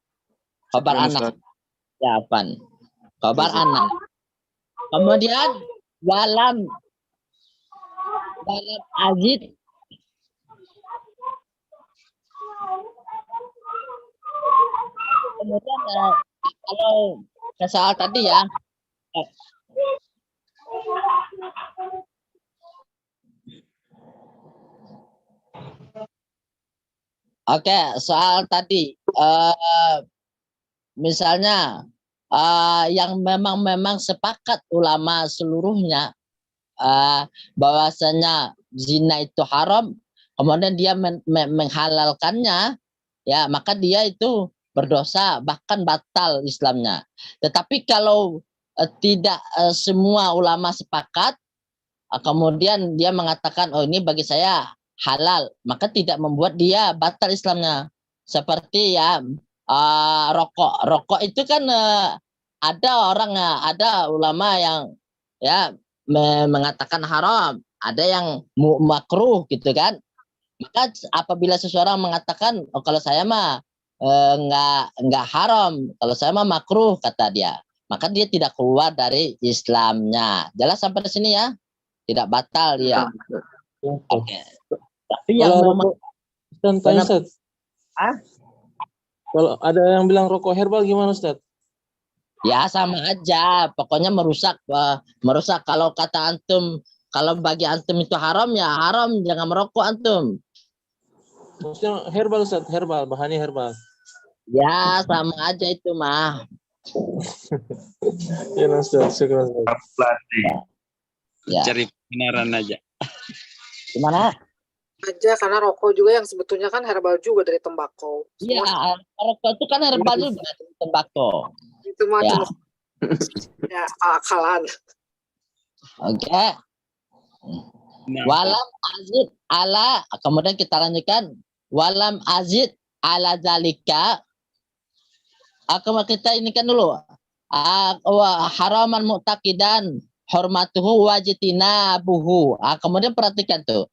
Khobar anna. Ya, Pan. Khobar anna. Kemudian walam azid. Kemudian kalau soal tadi ya. Oke, soal tadi misalnya yang memang sepakat ulama seluruhnya bahwasanya zina itu haram, kemudian dia menghalalkannya, ya maka dia itu berdosa, bahkan batal Islamnya. Tetapi kalau tidak semua ulama sepakat, kemudian dia mengatakan, oh ini bagi saya halal, maka tidak membuat dia batal Islamnya. Seperti ya rokok itu kan ada ulama yang ya mengatakan haram, ada yang makruh gitu kan. Maka apabila seseorang mengatakan, oh kalau saya mah enggak haram, kalau saya mah makruh kata dia, maka dia tidak keluar dari Islamnya. Jelas sampai di sini ya? Tidak batal dia. Oke. Tapi yang Ustaz. Kalau ada yang bilang rokok herbal gimana Ustaz? Ya sama aja, pokoknya merusak. Kalau kata antum, kalau bagi antum itu haram ya haram, jangan merokok antum. Maksudnya herbal Ustaz, herbal, bahannya herbal. Ya sama aja itu mah. Ya Ustaz, syukur Ustaz. Ya. Cari kebenaran aja. Gimana? Aja karena rokok juga yang sebetulnya kan herbal juga dari tembakau. Iya, rokok itu kan herbal juga dari tembakau. Itu mah Ya. cuma ya akalan. Oke. Walam azid ala, kemudian kita lanjutkan. Walam azid ala zalika. Kita ini kan dulu. Haraman mu'taqidan hormatuhu wajitinabuhu. Kemudian perhatikan tuh.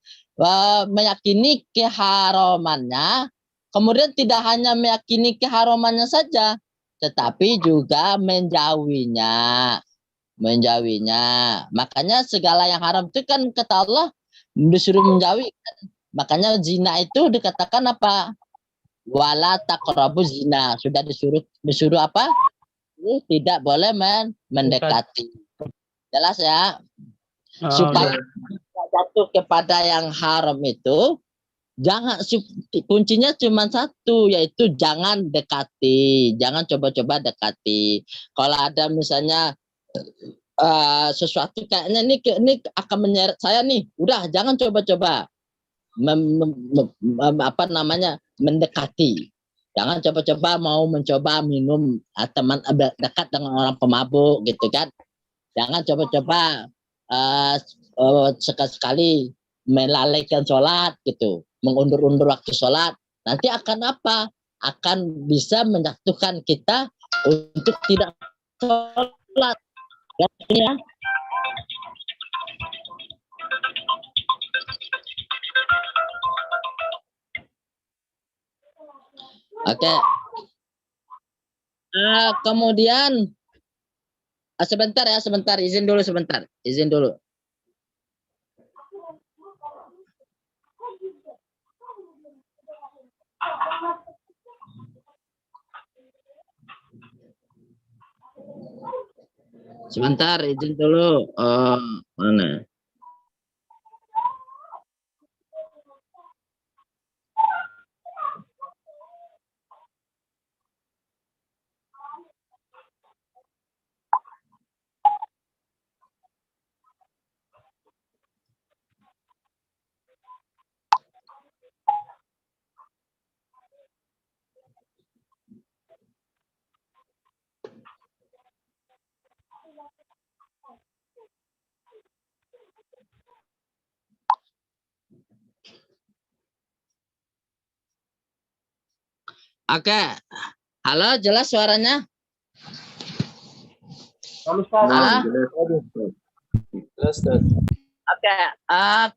Meyakini keharamannya, kemudian tidak hanya meyakini keharamannya saja, tetapi juga menjauhinya. Makanya segala yang haram itu kan kata Allah disuruh menjauhi. Makanya zina itu dikatakan apa? Wala taqrabu zina. Sudah disuruh apa? Tidak boleh mendekati. Jelas ya? Supaya jatuh kepada yang haram itu, jangan, kuncinya cuma satu, yaitu jangan dekati, jangan coba-coba dekati. Kalau ada misalnya sesuatu kayaknya ini akan menyeret saya nih, udah jangan coba-coba mendekati. Jangan coba-coba mau mencoba minum teman dekat dengan orang pemabuk gitu kan. Jangan coba-coba sekali-sekali melalaikan sholat gitu, mengundur-undur waktu sholat. Nanti akan apa? Akan bisa menjatuhkan kita untuk tidak sholat. Ya. Oke. Kemudian sebentar ya, sebentar. Izin dulu sebentar. Izin dulu. Sebentar, izin dulu. Mana? Oke. Halo, jelas suaranya? Halo? Jelas, Ustaz. Oke,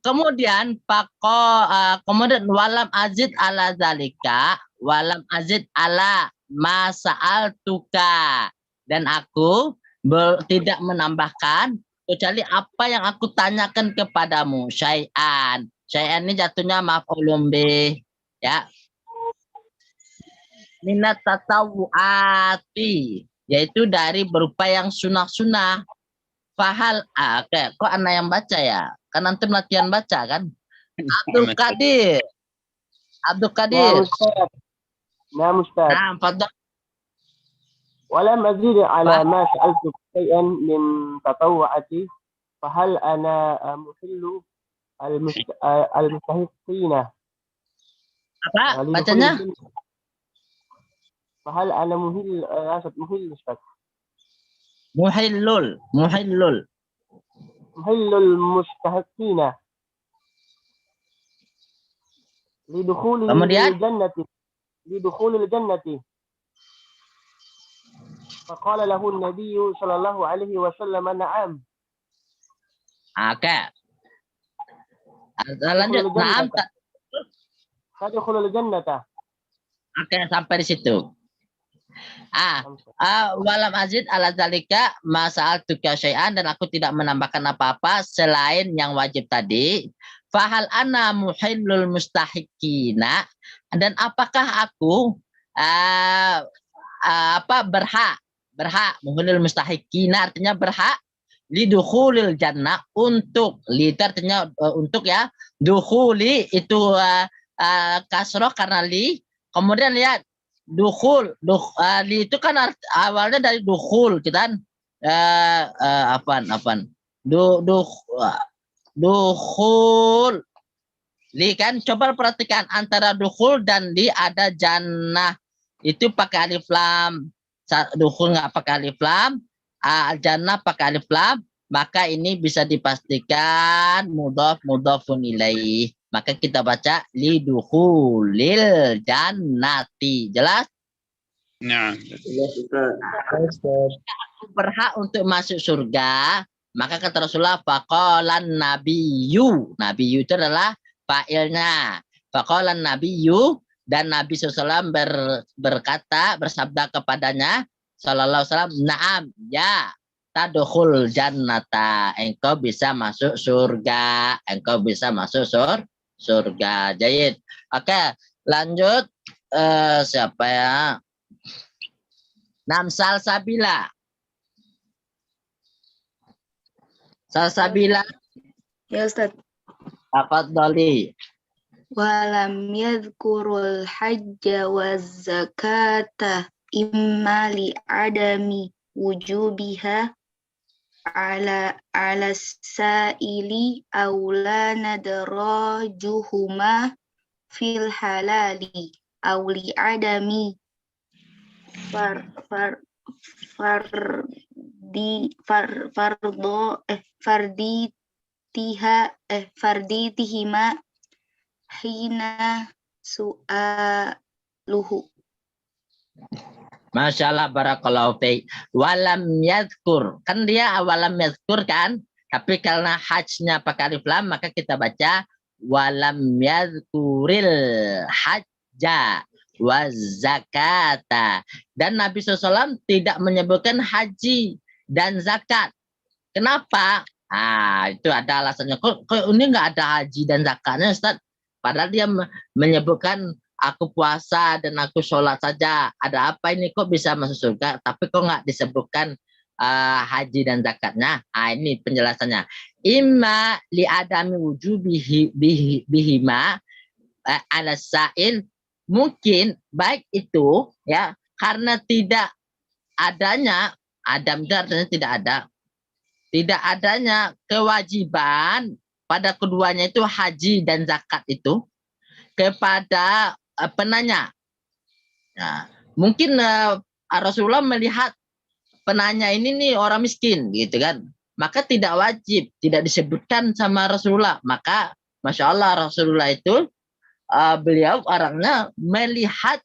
kemudian kemudian walam azid ala zalika, walam azid ala masa'al tuka, dan aku tidak menambahkan kecuali apa yang aku tanyakan kepadamu. Syai'an ini jatuhnya maf'ulun bih, ya. Minat tatawuati, yaitu dari berupa yang sunah-sunah. Fahal, kok anak yang baca ya? Kan nanti latihan baca kan? Abdul Qadir. نعم أستاذ. Nah, fadhal. ولم أزيد على ما سألتك شيئا من تطوعتي فهل أنا محل المستحقين؟ Apa bacanya? فهل أنا مهل أستاذ؟ Muhillul. محل المستحقين لدخول الجنة فقال له النبي صلى الله عليه وسلم نعم. Oke. Lanjut. Naam. تدخل الجنة. Oke, sampai di situ. Walam azid ala zalika masa'al tuka syai'an, dan aku tidak menambahkan apa-apa selain yang wajib tadi. Fahal ana muhillul mustahiqina, dan apakah aku berhak muhillul mustahiqina artinya berhak lidukhulil jannah, untuk li artinya untuk ya, dukhuli itu kasroh karena li, kemudian lihat dukhul, li itu kan awalnya dari dukhul, kita kan dukhul li kan. Coba perhatikan antara dukhul dan li ada jannah, itu pakai alif lam. Dukhul nggak pakai alif lam, jannah pakai alif lam, maka ini bisa dipastikan mudhafun ilaih. Maka kita baca lidukhulil jannati. Jelas? Nah, aku berhak untuk masuk surga, maka kata Rasulullah faqalan nabiyyu. Nabiyyu itu adalah fa'ilnya. Faqalan nabiyyu, dan Nabi SAW berkata, bersabda kepadanya sallallahu alaihi wasallam, na'am, ya, tadkhul jannata, engkau bisa masuk surga, engkau bisa masuk surga. Jayid. Oke, lanjut. Siapa ya? Namsal Sabila. Salsabila. Ya Ustaz. Tafadhali. Walam yadhkurul hajja waz zakata imma li adami wujubiha ala sa'ili aula nadrajuhuma fil halali awli adami farditihima hina su'aluhu. Masya Allah, barakallahu fiik. Walam yadhkur, kan dia walam yadhkur kan, tapi karena hajnya pakai alif lam, maka kita baca walam yadhkuril hajja. wazakata. Dan Nabi SAW tidak menyebutkan haji dan zakat. Kenapa? Itu ada alasannya. Kok ini nggak ada haji dan zakatnya, Ustaz? Padahal dia menyebutkan aku puasa dan aku sholat saja. Ada apa ini kok bisa masuk surga? Tapi kok nggak disebutkan haji dan zakatnya? Ini penjelasannya. Imma li adami wujubihi bihima ala sa'il. Mungkin baik itu ya karena tidak adanya adam artinya tidak ada. Tidak adanya kewajiban pada keduanya itu haji dan zakat itu kepada penanya. Nah, mungkin Rasulullah melihat penanya ini nih orang miskin gitu kan. Maka tidak wajib, tidak disebutkan sama Rasulullah. Maka Masya Allah Rasulullah itu beliau orangnya melihat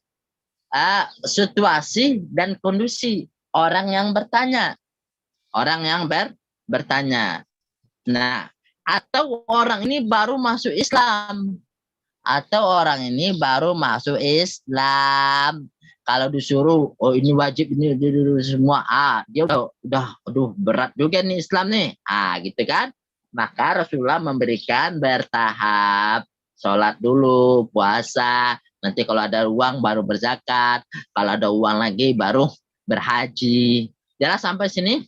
situasi dan kondisi orang yang bertanya. Orang yang bertanya. Nah, atau orang ini baru masuk Islam. Atau orang ini baru masuk Islam. Kalau disuruh, oh ini wajib, ini semua. Dia udah aduh berat juga nih Islam nih. Gitu kan. Maka Rasulullah memberikan bertahap. Sholat dulu, puasa. Nanti kalau ada uang baru berzakat. Kalau ada uang lagi baru berhaji. Jelas sampai sini?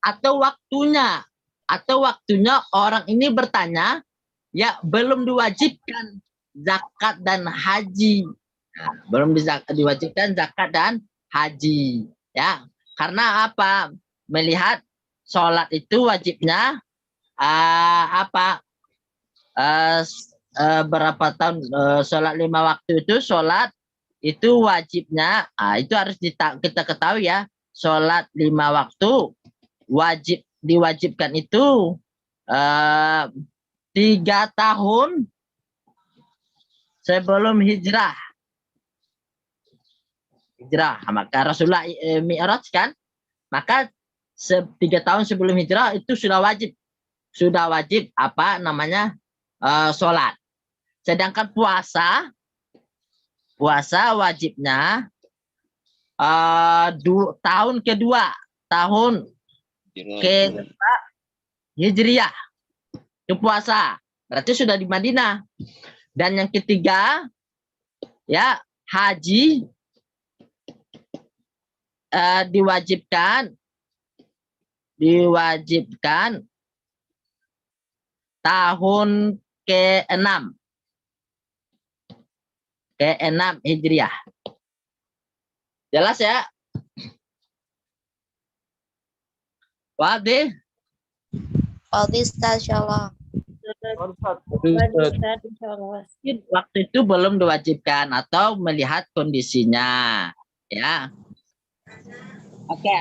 Atau waktunya orang ini bertanya ya belum diwajibkan zakat dan haji. Belum diwajibkan zakat dan haji ya. Karena apa? Melihat sholat itu wajibnya berapa tahun sholat 5 waktu itu sholat itu wajibnya, itu harus kita ketahui ya, sholat 5 waktu diwajibkan itu 3 tahun sebelum hijrah. Maka Rasulullah Mi'raj kan, maka 3 tahun sebelum hijrah itu sudah wajib apa namanya sholat. Sedangkan puasa wajibnya tahun kedua Hijriyah itu puasa, berarti sudah di Madinah. Dan yang ketiga ya haji diwajibkan tahun ke-6 Hijriyah. Jelas ya? Wadih? Wadih Ustaz, insyaallah. Waktu itu belum diwajibkan atau melihat kondisinya ya. Oke,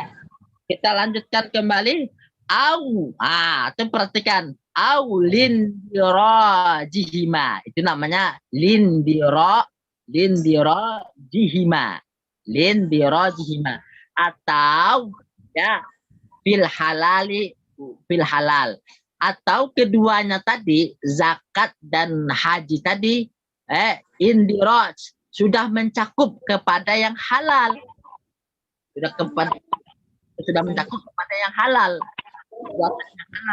kita lanjutkan kembali. Itu perhatikan. Lindirajihima. Itu namanya lindirajihima. Atau ya fil halal. Atau keduanya tadi zakat dan haji tadi indiraj sudah mencakup kepada yang halal. Sudah mencakup kepada yang halal.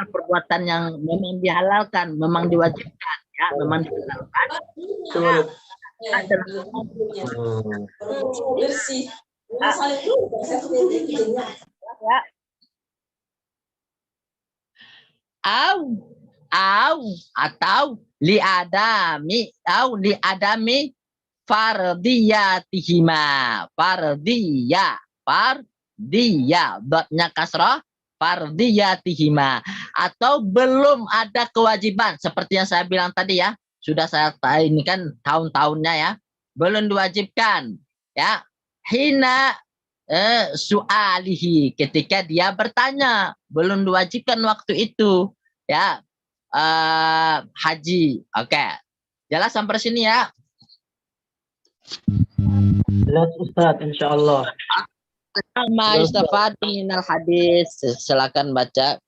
Perbuatan yang memang dihalalkan, memang diwajibkan, ya, memang dihalalkan. Atau liadami fardiyatihima. Fardiyah dotnya kasrah, fardiyatihima, atau belum ada kewajiban seperti yang saya bilang tadi ya, sudah saya ini kan tahun-tahunnya ya, belum diwajibkan ya, hina su'alihi, ketika dia bertanya, belum diwajibkan waktu itu ya, haji. Oke, jelas sampai sini ya. Jelas Ustaz, insyaallah. Ma istafadi minal hadis, silakan baca.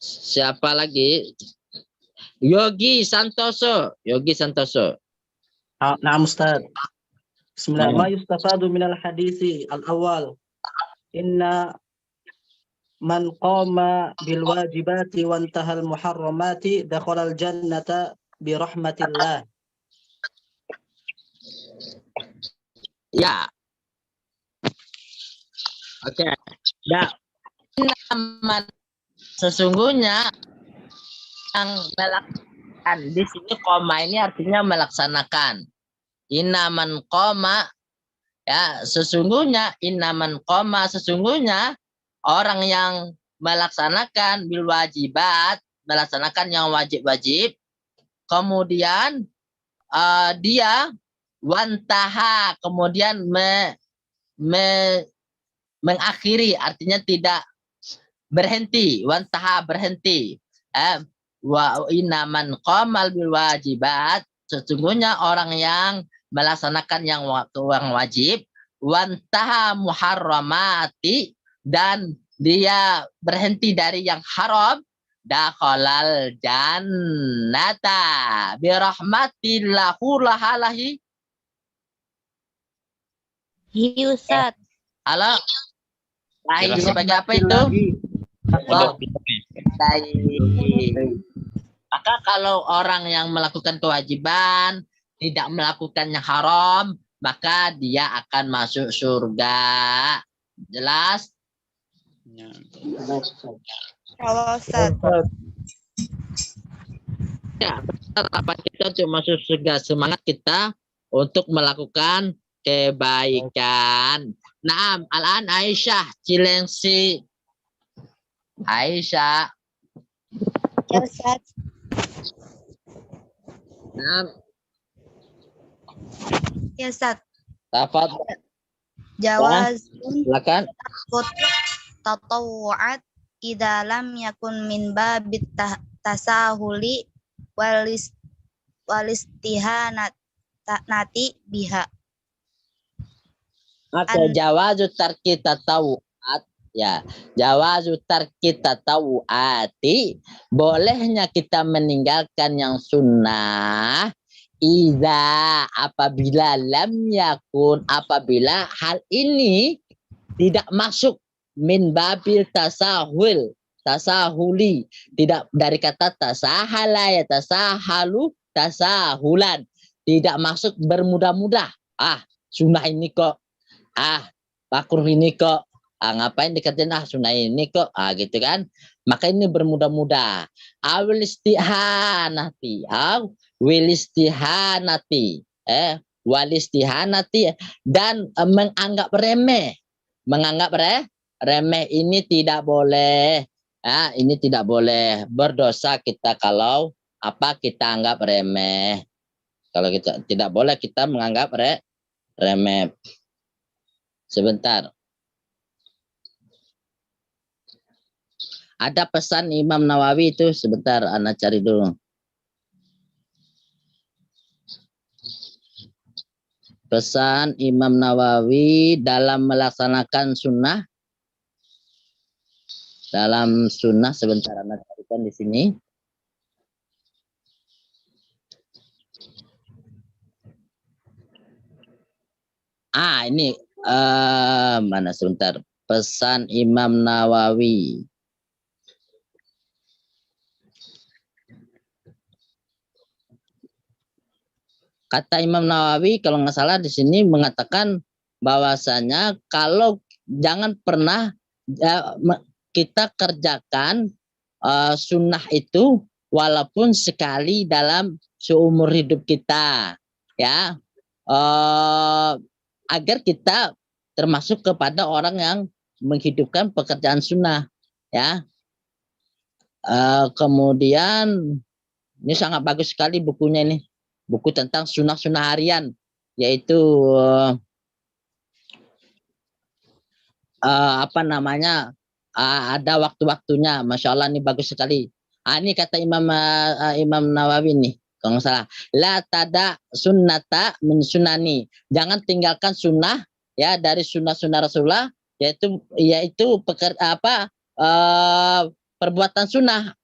Siapa lagi? Yogi Santoso. Yogi Santoso. نعم أستاذ. بسم الله. ما يستفاد من الحديث الأول إن من قام بالواجبات وانتهى المحرمات دخل الجنة برحمة الله. Ya. Oke. Ya. Sesungguhnya yang melaksanakan di sini koma ini artinya melaksanakan. Inaman koma, ya, sesungguhnya inaman koma, sesungguhnya orang yang melaksanakan bil wajibat, melaksanakan yang wajib-wajib, kemudian dia wantaha, kemudian mengakhiri, artinya tidak berhenti, wantaha berhenti. Wa inaman qamal bil wajibat, sesungguhnya orang yang melaksanakan yang wajib, wantaha muharramati, dan dia berhenti dari yang haram, dakhalal jannata birahmatillahu lahalahi. Ustaz. Halo. Lahi sebagai apa itu? Maka kalau orang yang melakukan kewajiban tidak melakukan yang haram, maka dia akan masuk surga. Jelas? Kalau Ustaz. Ya, benar, apa kita untuk masuk surga, semangat kita untuk melakukan kebaikan. Naam, al-an Aisyah Cilengsi. Aisyah. Ya Ustaz. Naam. Ya Ustaz. Tafadhol. Jawaz. Silakan. Tatawu'at idza lam yakun min babit tasahuli walistihanati biha. Oke, jawazu tarki tatawu'at, ya. Jawazu tarki tatawu'ati, bolehnya kita meninggalkan yang sunnah idza, apabila lam yakun, apabila hal ini tidak masuk min babil tasahuli, tidak dari kata tasahala, ya, tasahalu, tasahulan, tidak masuk bermudah-mudah. Sunnah ini kok, makruh ini kok, ngapain dikatain sunnah ini kok, gitu kan. Maka ini bermudah-mudah. Awil istihanati, walistihanati, dan menganggap remeh. Menganggap remeh ini tidak boleh. Ini tidak boleh. Berdosa kita kalau kita anggap remeh. Kalau kita tidak boleh kita menganggap remeh. Sebentar. Ada pesan Imam Nawawi itu, sebentar Ana cari dulu. Pesan Imam Nawawi dalam melaksanakan sunnah. Dalam sunnah, sebentar Ana carikan di sini. Ini mana sebentar. Pesan Imam Nawawi. Kata Imam Nawawi kalau nggak salah di sini mengatakan bahwasanya kalau jangan pernah kita kerjakan sunnah itu walaupun sekali dalam seumur hidup kita, ya, agar kita termasuk kepada orang yang menghidupkan pekerjaan sunnah, ya. Kemudian ini sangat bagus sekali bukunya ini. Buku tentang sunnah-sunnah harian, yaitu ada waktu-waktunya. Masya Allah, ini bagus sekali. Ini kata Imam Nawawi nih, kalau nggak salah, la tada sunnata min sunani, jangan tinggalkan sunnah, ya, dari sunnah-sunnah Rasulullah, yaitu perbuatan sunnah,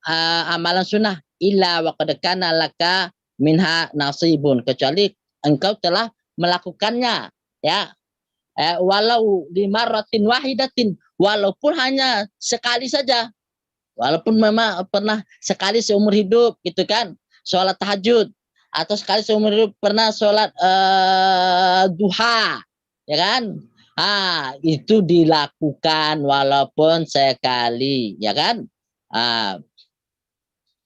amalan sunnah, illa wa qad kana laka minha nasibun, kecuali engkau telah melakukannya, ya. Walau di maratin wahidatin, walaupun hanya sekali saja, walaupun memang pernah sekali seumur hidup gitu kan, sholat tahajud, atau sekali seumur hidup pernah sholat duha, ya kan? Itu dilakukan walaupun sekali, ya kan?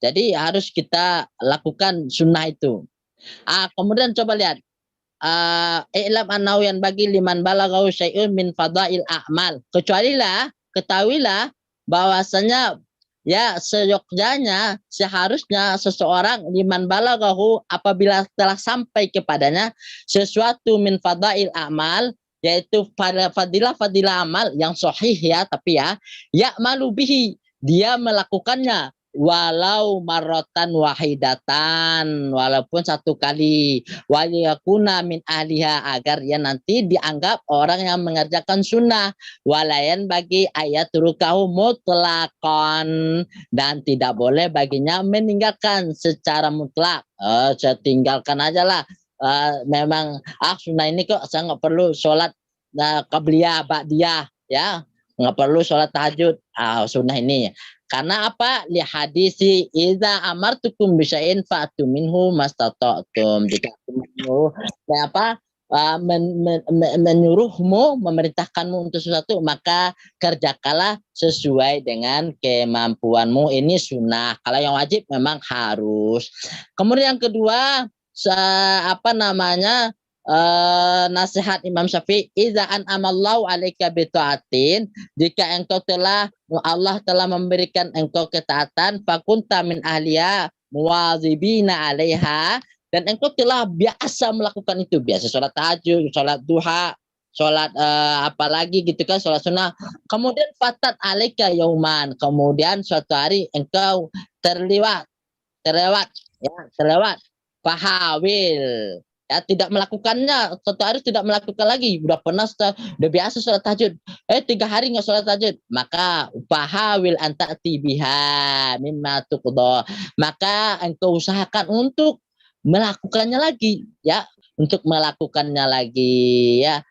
Jadi harus kita lakukan sunnah itu. Kemudian coba lihat. I'lam annahu yang bagi liman balaghahu syai'un min fadail a'mal. Ketahuilah bahwasanya ya seyogyanya, seharusnya seseorang liman balaghahu apabila telah sampai kepadanya sesuatu min fadail a'mal, yaitu fadilah amal yang sahih ya, tapi ya malu bihi, dia melakukannya walau marrotan wahidatan, walaupun satu kali, waliyakuna min ahliha, agar dia nanti dianggap orang yang mengerjakan sunnah, walayan bagi ayat rukahu mutlakon, dan tidak boleh baginya meninggalkan secara mutlak. Saya tinggalkan aja lah, memang sunnah ini kok saya nggak perlu sholat qabliyah ba'diyah, ya nggak perlu sholat tahajud, sunnah ini. Karena apa? Li hadisi idza amartukum bisya'in fa'tu minhu mastata'tum. Jika aku menyuruhmu, memerintahkanmu untuk sesuatu, maka kerjakanlah sesuai dengan kemampuanmu. Ini sunnah. Kalau yang wajib memang harus. Kemudian yang kedua, nasihat Imam Syafi'i, idza an'amallahu 'alaika bi ta'atin, jika engkau Allah telah memberikan engkau ketaatan, fakunta min ahliya muwazibina 'alaiha, dan engkau telah biasa melakukan itu, biasa sholat tahajud, sholat duha, sholat apalagi gitu kan, sholat sunnah. Kemudian fatat 'alaika yauman, kemudian suatu hari engkau terlewat, fahawil, ya tidak melakukannya, suatu hari tidak melakukan lagi, udah biasa sholat tahajud, 3 hari nggak sholat tahajud, maka fahawil anta'ti biha mimma tuqda, maka engkau usahakan untuk melakukannya lagi, ya,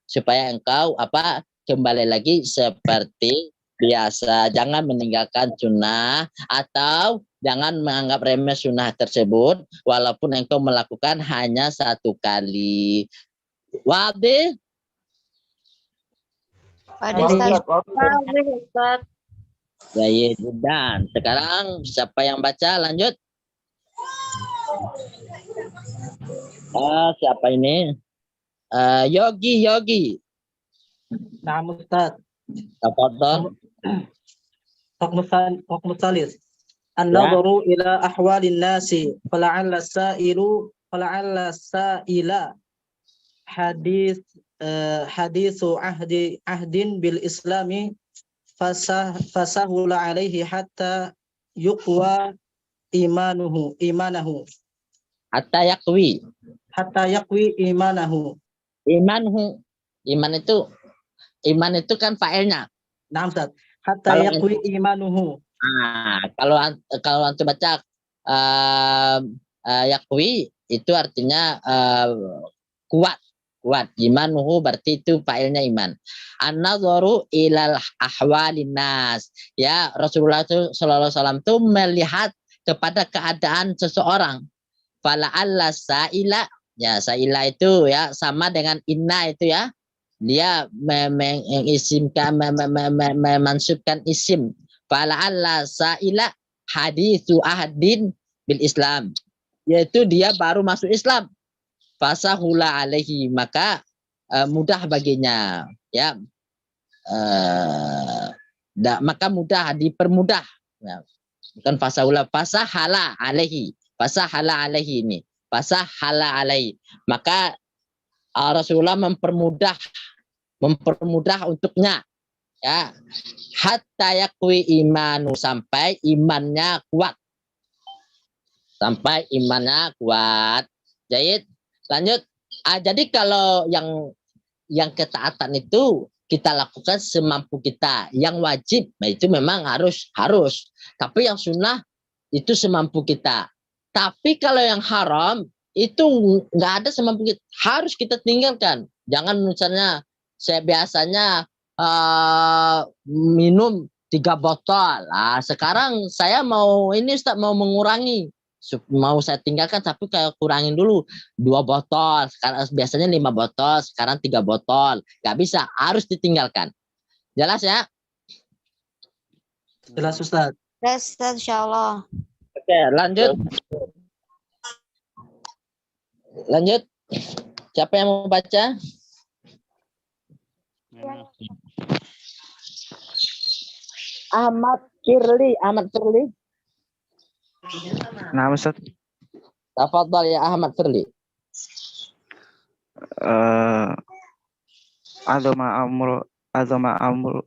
supaya engkau kembali lagi seperti biasa. Jangan meninggalkan sunnah atau jangan menganggap remeh sunnah tersebut walaupun engkau melakukan hanya 1 kali. Wadih? Ustaz. Baik, dan sekarang siapa yang baca? Lanjut. Siapa ini? Yogi. Nah, Ustaz. Tafadhal. Hukm salis. An-nadharu ila ahwalin nasi fala'alla sa'ila hadithu ahdin bil islami fasahula alaihi hatta yuqwa imanahu hatta yaqwi imanahu. Iman itu kan fa'ilnya. Nah, Ustaz. Hatta yaqwi imanuhu. Kalau antum baca yaqwi itu artinya kuat. Imanuhu berarti itu fa'ilnya iman. An-nadharu ilal ahwalin nas. Ya, Rasulullah sallallahu alaihi wasallam itu melihat kepada keadaan seseorang. Fala'alla sa'ila. Ya, sa'ila itu ya sama dengan inna itu ya. Dia mengisimkan, memansubkan isim. Fala'alla sa'ila hadithu ahdin bil Islam, yaitu dia baru masuk Islam. Fasahula alaihi, maka mudah baginya, ya. Maka mudah, dipermudah. Ya. Bukan fasahula, fasahala alaihi ini. Fasahala alaihi. Maka Rasulullah mempermudah untuknya, ya, hatta yaqwi imanu, sampai imannya kuat. Jadi lanjut. Jadi kalau yang ketaatan itu kita lakukan semampu kita. Yang wajib, nah itu memang harus. Tapi yang sunnah itu semampu kita. Tapi kalau yang haram itu nggak ada semampu kita, harus kita tinggalkan. Jangan misalnya saya biasanya minum 3 botol. Nah, sekarang saya mau ini Ustaz, mau mengurangi. Mau saya tinggalkan tapi kayak kurangin dulu 2 botol. Sekarang biasanya 5 botol, sekarang 3 botol. Nggak bisa, harus ditinggalkan. Jelas ya? Jelas Ustaz. Jelas Ustaz, insyaallah. Oke, lanjut. Lanjut. Siapa yang mau baca? Ahmad Firly. Nah, Ustaz. Tafadhal ya Ahmad Firly. Azama amril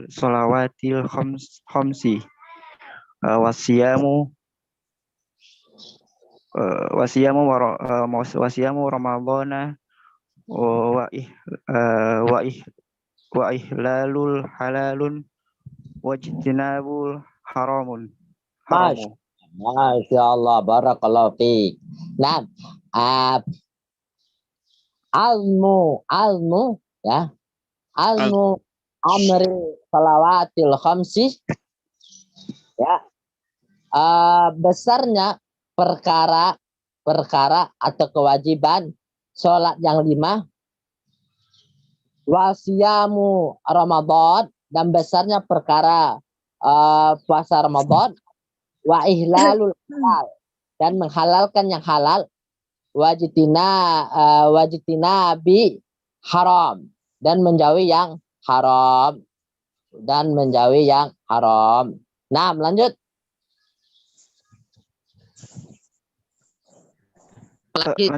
sholawatil khamsi wasiyamu ramadhana wa ihlalul halalun wajtinabul haramun. Masya Allah, barakallahu fiik. Nah, almu ya, almu amri salawatil khamsi ya, besarnya perkara atau kewajiban sholat yang 5, wasiyamu Ramadan, dan besarnya perkara puasa Ramadan, wa ihlalul halal, dan menghalalkan yang halal, wajitina bi haram, dan menjauhi yang haram, Nah, lanjut. Lanjut.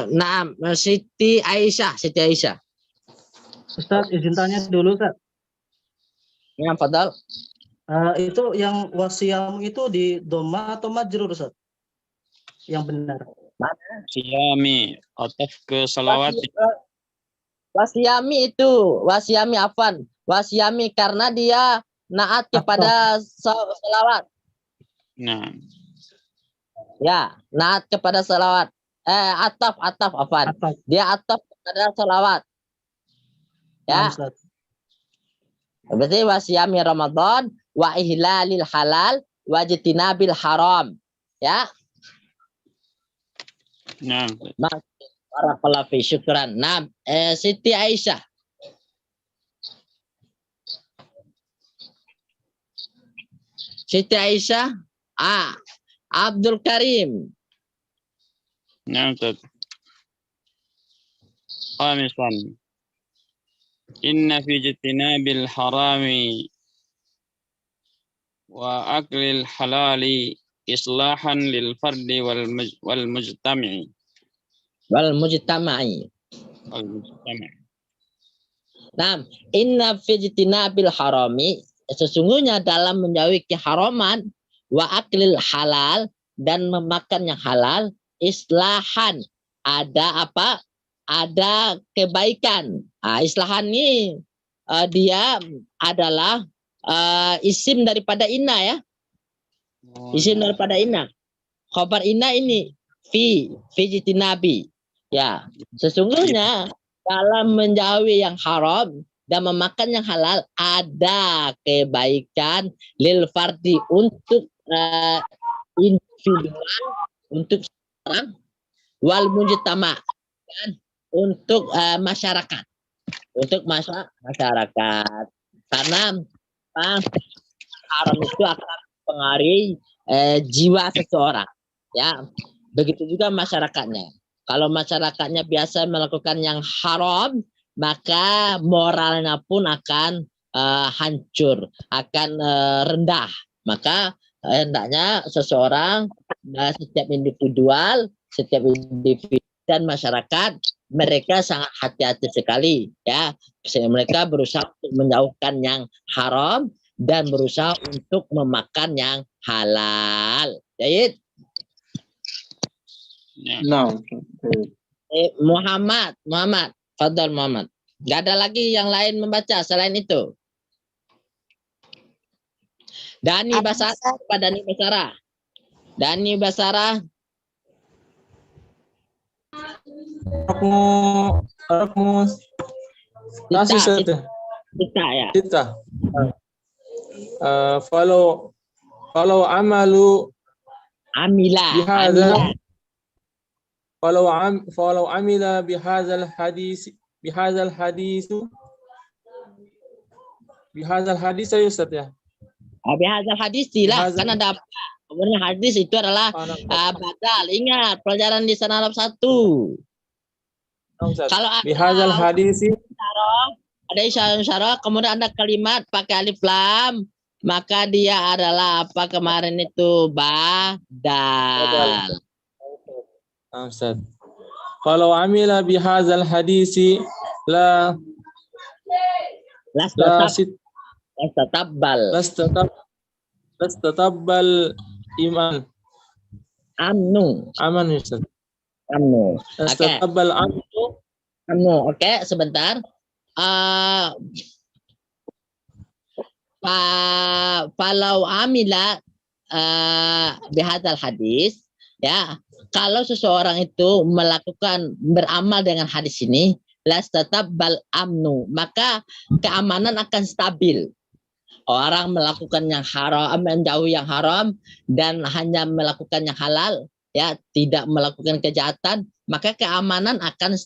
Nah, Siti Aisyah. Ustaz, izin tanya dulu Ustaz. Ya, fadal. Itu yang wasiyam itu di doma atau majrur Ustaz? Yang benar. Siyami, ataf ke salawat. Wasiyami karena dia naat kepada salawat. Nah. Ya, naat kepada salawat. Ataf. Dia ataf kepada salawat. Ya. Berarti wasiyami Ramadan wa ihlalil halal wajtinabil haram. Ya. Nah. Barakallahu fi, syukran. Nah, Siti Aisyah. Abdul Karim. Nah, Khamisan. Inna fi jitinabil harami wa aklil halali islahan lil fardi wal mujtama'i. Nah, inna fi jitinabil harami, sesungguhnya dalam menjauhi keharaman, wa aklil halal, dan memakan yang halal, islahan, ada apa? Ada kebaikan. Islahan ini dia adalah isim daripada inna ya. Isim daripada inna. Khabar inna ini fi jitinabi. Ya, sesungguhnya dalam menjauhi yang haram dan memakan yang halal ada kebaikan lil fardi, untuk individual, untuk orang, wal mujtama, dan untuk masyarakat, karena haram itu akan mempengaruhi jiwa seseorang, ya. Begitu juga masyarakatnya. Kalau masyarakatnya biasa melakukan yang haram, maka moralnya pun akan hancur, akan rendah. Maka hendaknya seseorang, setiap individu dan masyarakat, mereka sangat hati-hati sekali, ya. Mereka berusaha untuk menjauhkan yang haram dan berusaha untuk memakan yang halal. Baik. Nah. Muhammad. Fadal Muhammad. Gak ada lagi yang lain membaca selain itu. Dani Basara, Pak Dani Basara. Dani Basara. Rakmu nasi saja. Kita ya. Kita. Kalau amalu bihadza kalau amila bihadzal hadis ya Ustaz ya. Bihadzal hadis lah, kan ada kemudian hadis itu adalah badal. Ingat pelajaran di sana Arab 1. Kalau bihadzal hadis ada isyarah, kemudian ada kalimat pakai alif lam, maka dia adalah apa kemarin itu badal. Ustaz. Kalau amila bihadzal hadisi la lastatabbal iman. Aman Ustaz. Lastatabbal amnu. Oke, sebentar. Falau amila bihadzal hadis, ya, kalau seseorang itu beramal dengan hadis ini, lastatabbal amnu, maka keamanan akan stabil. Orang melakukan yang haram, menjauhi yang haram dan hanya melakukan yang halal, ya, tidak melakukan kejahatan, maka keamanan akan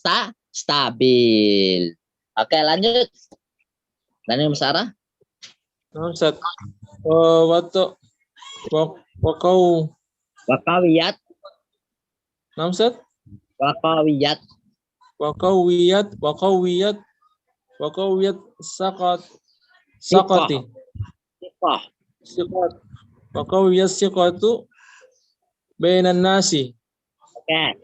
stabil. Oke, lanjut. Dani Basara. Ustaz. Wakawiyat. Ustaz. Wakawiyat sakati. Siqat. Wakawiyat siqatu bainan nasi. Oke.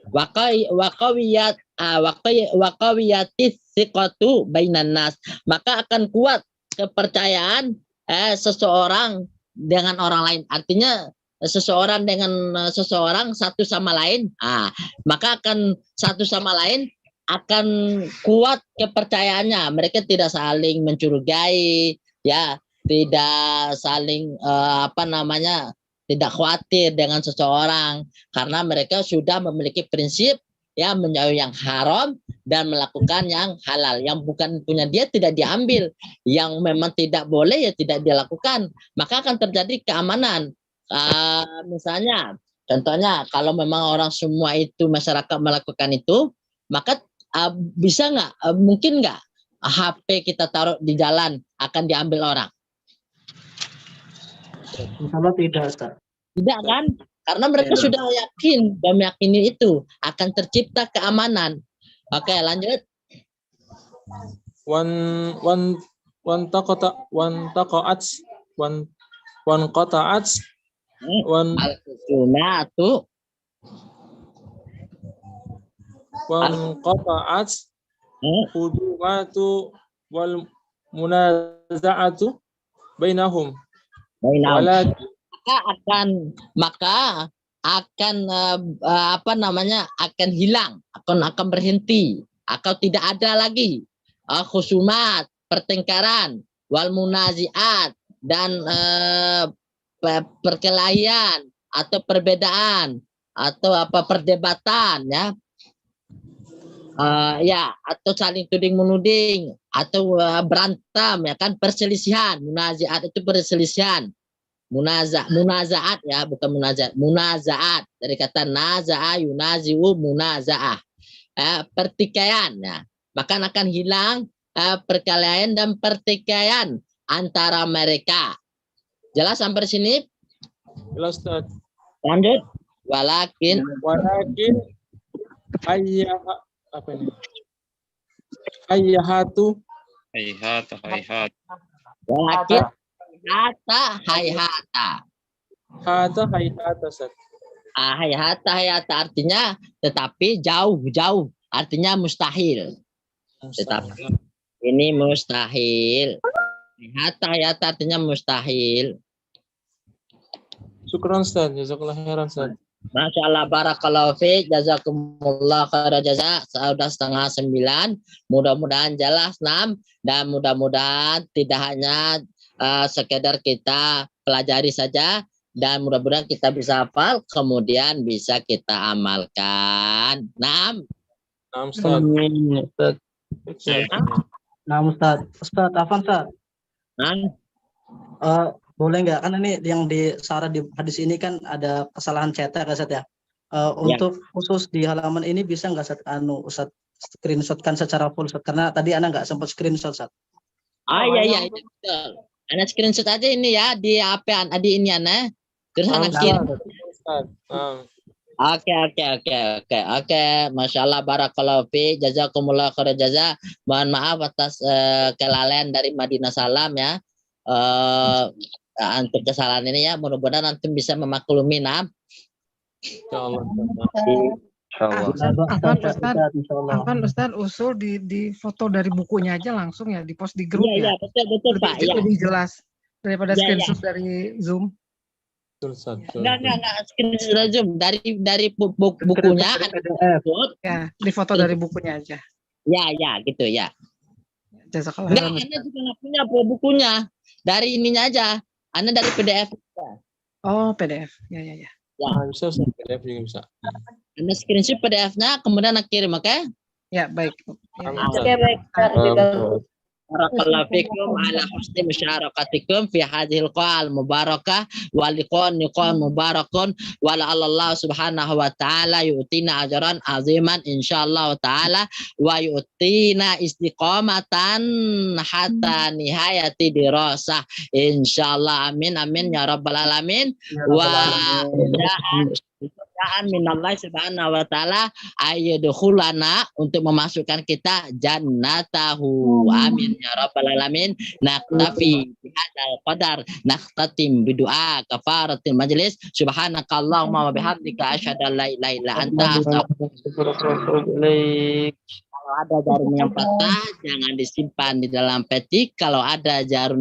Wakawiyatis siqatu bainan nas, maka akan kuat kepercayaan seseorang dengan orang lain. Artinya seseorang dengan seseorang satu sama lain, maka akan satu sama lain akan kuat kepercayaannya. Mereka tidak saling mencurigai, ya, tidak saling tidak khawatir dengan seseorang karena mereka sudah memiliki prinsip, ya, menjauhi yang haram dan melakukan yang halal. Yang bukan punya dia tidak diambil, yang memang tidak boleh ya tidak dilakukan, maka akan terjadi keamanan. Misalnya, contohnya kalau memang orang semua itu masyarakat melakukan itu, maka bisa nggak, mungkin nggak HP kita taruh di jalan akan diambil orang? Insyaallah tidak, Ustaz. Tidak kan? Karena mereka sudah yakin dan meyakini itu akan tercipta keamanan. Oke, lanjut. Wan qata'at hudumatu wal munaza'atu bainahum. Maka akan akan hilang, akan berhenti, atau tidak ada lagi khusumat, pertengkaran, wal munaziat, dan perkelahian atau perbedaan atau perdebatan, ya, atau saling tuding menuding atau berantem, ya kan, perselisihan. Munaziat itu perselisihan. Munazaat, ya, bukan munazaat dari kata naza'a yunazi'u munazaah, pertikaian, ya. Maka akan hilang perkelahian dan pertikaian antara mereka. Jelas sampai sini? Jelas, Ustaz. Lanjut. Walakin hayyahatu walakin hayhata Ustaz. Hayhata artinya tetapi jauh, artinya mustahil. Tetapi ini mustahil. Hayhata artinya mustahil. Syukran Ustaz, jazakallahu khairan Ustaz. Masya Allah, barakallahu fiik, jazakumullah khairan jaza. Sudah 8:30. Mudah-mudahan jelas 6 dan mudah-mudahan tidak hanya sekedar kita pelajari saja dan mudah-mudahan kita bisa hafal kemudian bisa kita amalkan. 6. Ustaz. Nah, Ustaz Afan, Ustaz. Boleh nggak? Kan ini yang disyarat di hadis ini kan ada kesalahan cetak, Ustaz ya. Untuk khusus di halaman ini bisa nggak Ustaz screenshotkan secara full, Ustaz? Karena tadi Ana nggak sempat screenshot, Ustaz. Iya, betul. Ana screenshot aja ini ya di HP di ini Ana. Terus Ana kirim. Oke. Masya Allah, barakallahu fi, jazakumullah khairan jaza. Mohon maaf atas kelalaian dari Madinah Salam ya. Untuk kesalahan ini ya, mudah-mudahan nanti bisa memaklumi. Afan Ustaz usul di foto dari bukunya aja langsung ya, di post di grup ya. Iya, betul Pak. Lebih jelas daripada screenshot dari Zoom. Enggak screenshot dari Zoom, dari bukunya ya, di foto dari bukunya aja. Ya, gitu ya. Jazakallah. Enggak, Anda juga nggak punya bukunya. Dari ininya aja. Anda dari PDF. Oh, PDF. Ya. Ya, bisa PDF juga bisa. Anda screenshot PDF-nya, kemudian Anda kirim, oke? Ya, baik. Oke, baik. Barakallahu fikum ala husni musyarakatikum fi hadhil qal mubarakah wa liqan mubarakun wa Allah subhanahu wa ta'ala yu'tina ajran aziman insyaallah ta'ala wa yu'tina istiqamatan hatta nihayati dirasah insyaallah. Amin ya rabbal alamin. Wa minallah subhanahu wa ta'ala ayyadkhulana, untuk memasukkan kita jannatahu. Amin ya rabbal alamin. Naktafi bihadzal qadar, naktatim bidu'a kafaratil majlis. Subhanakallahumma wa bihamdika asyhadu an la ilaha illa anta astaghfiruka. Kalau ada jarum yang patah jangan disimpan di dalam peti. Kalau ada jarum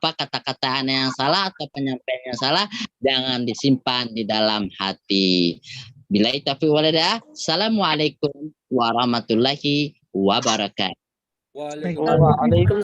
kata-kata yang salah atau penyampaian yang salah jangan disimpan di dalam hati. Billahi taufiq wal hidayah. Assalamualaikum warahmatullahi wabarakatuh. Waalaikumsalam.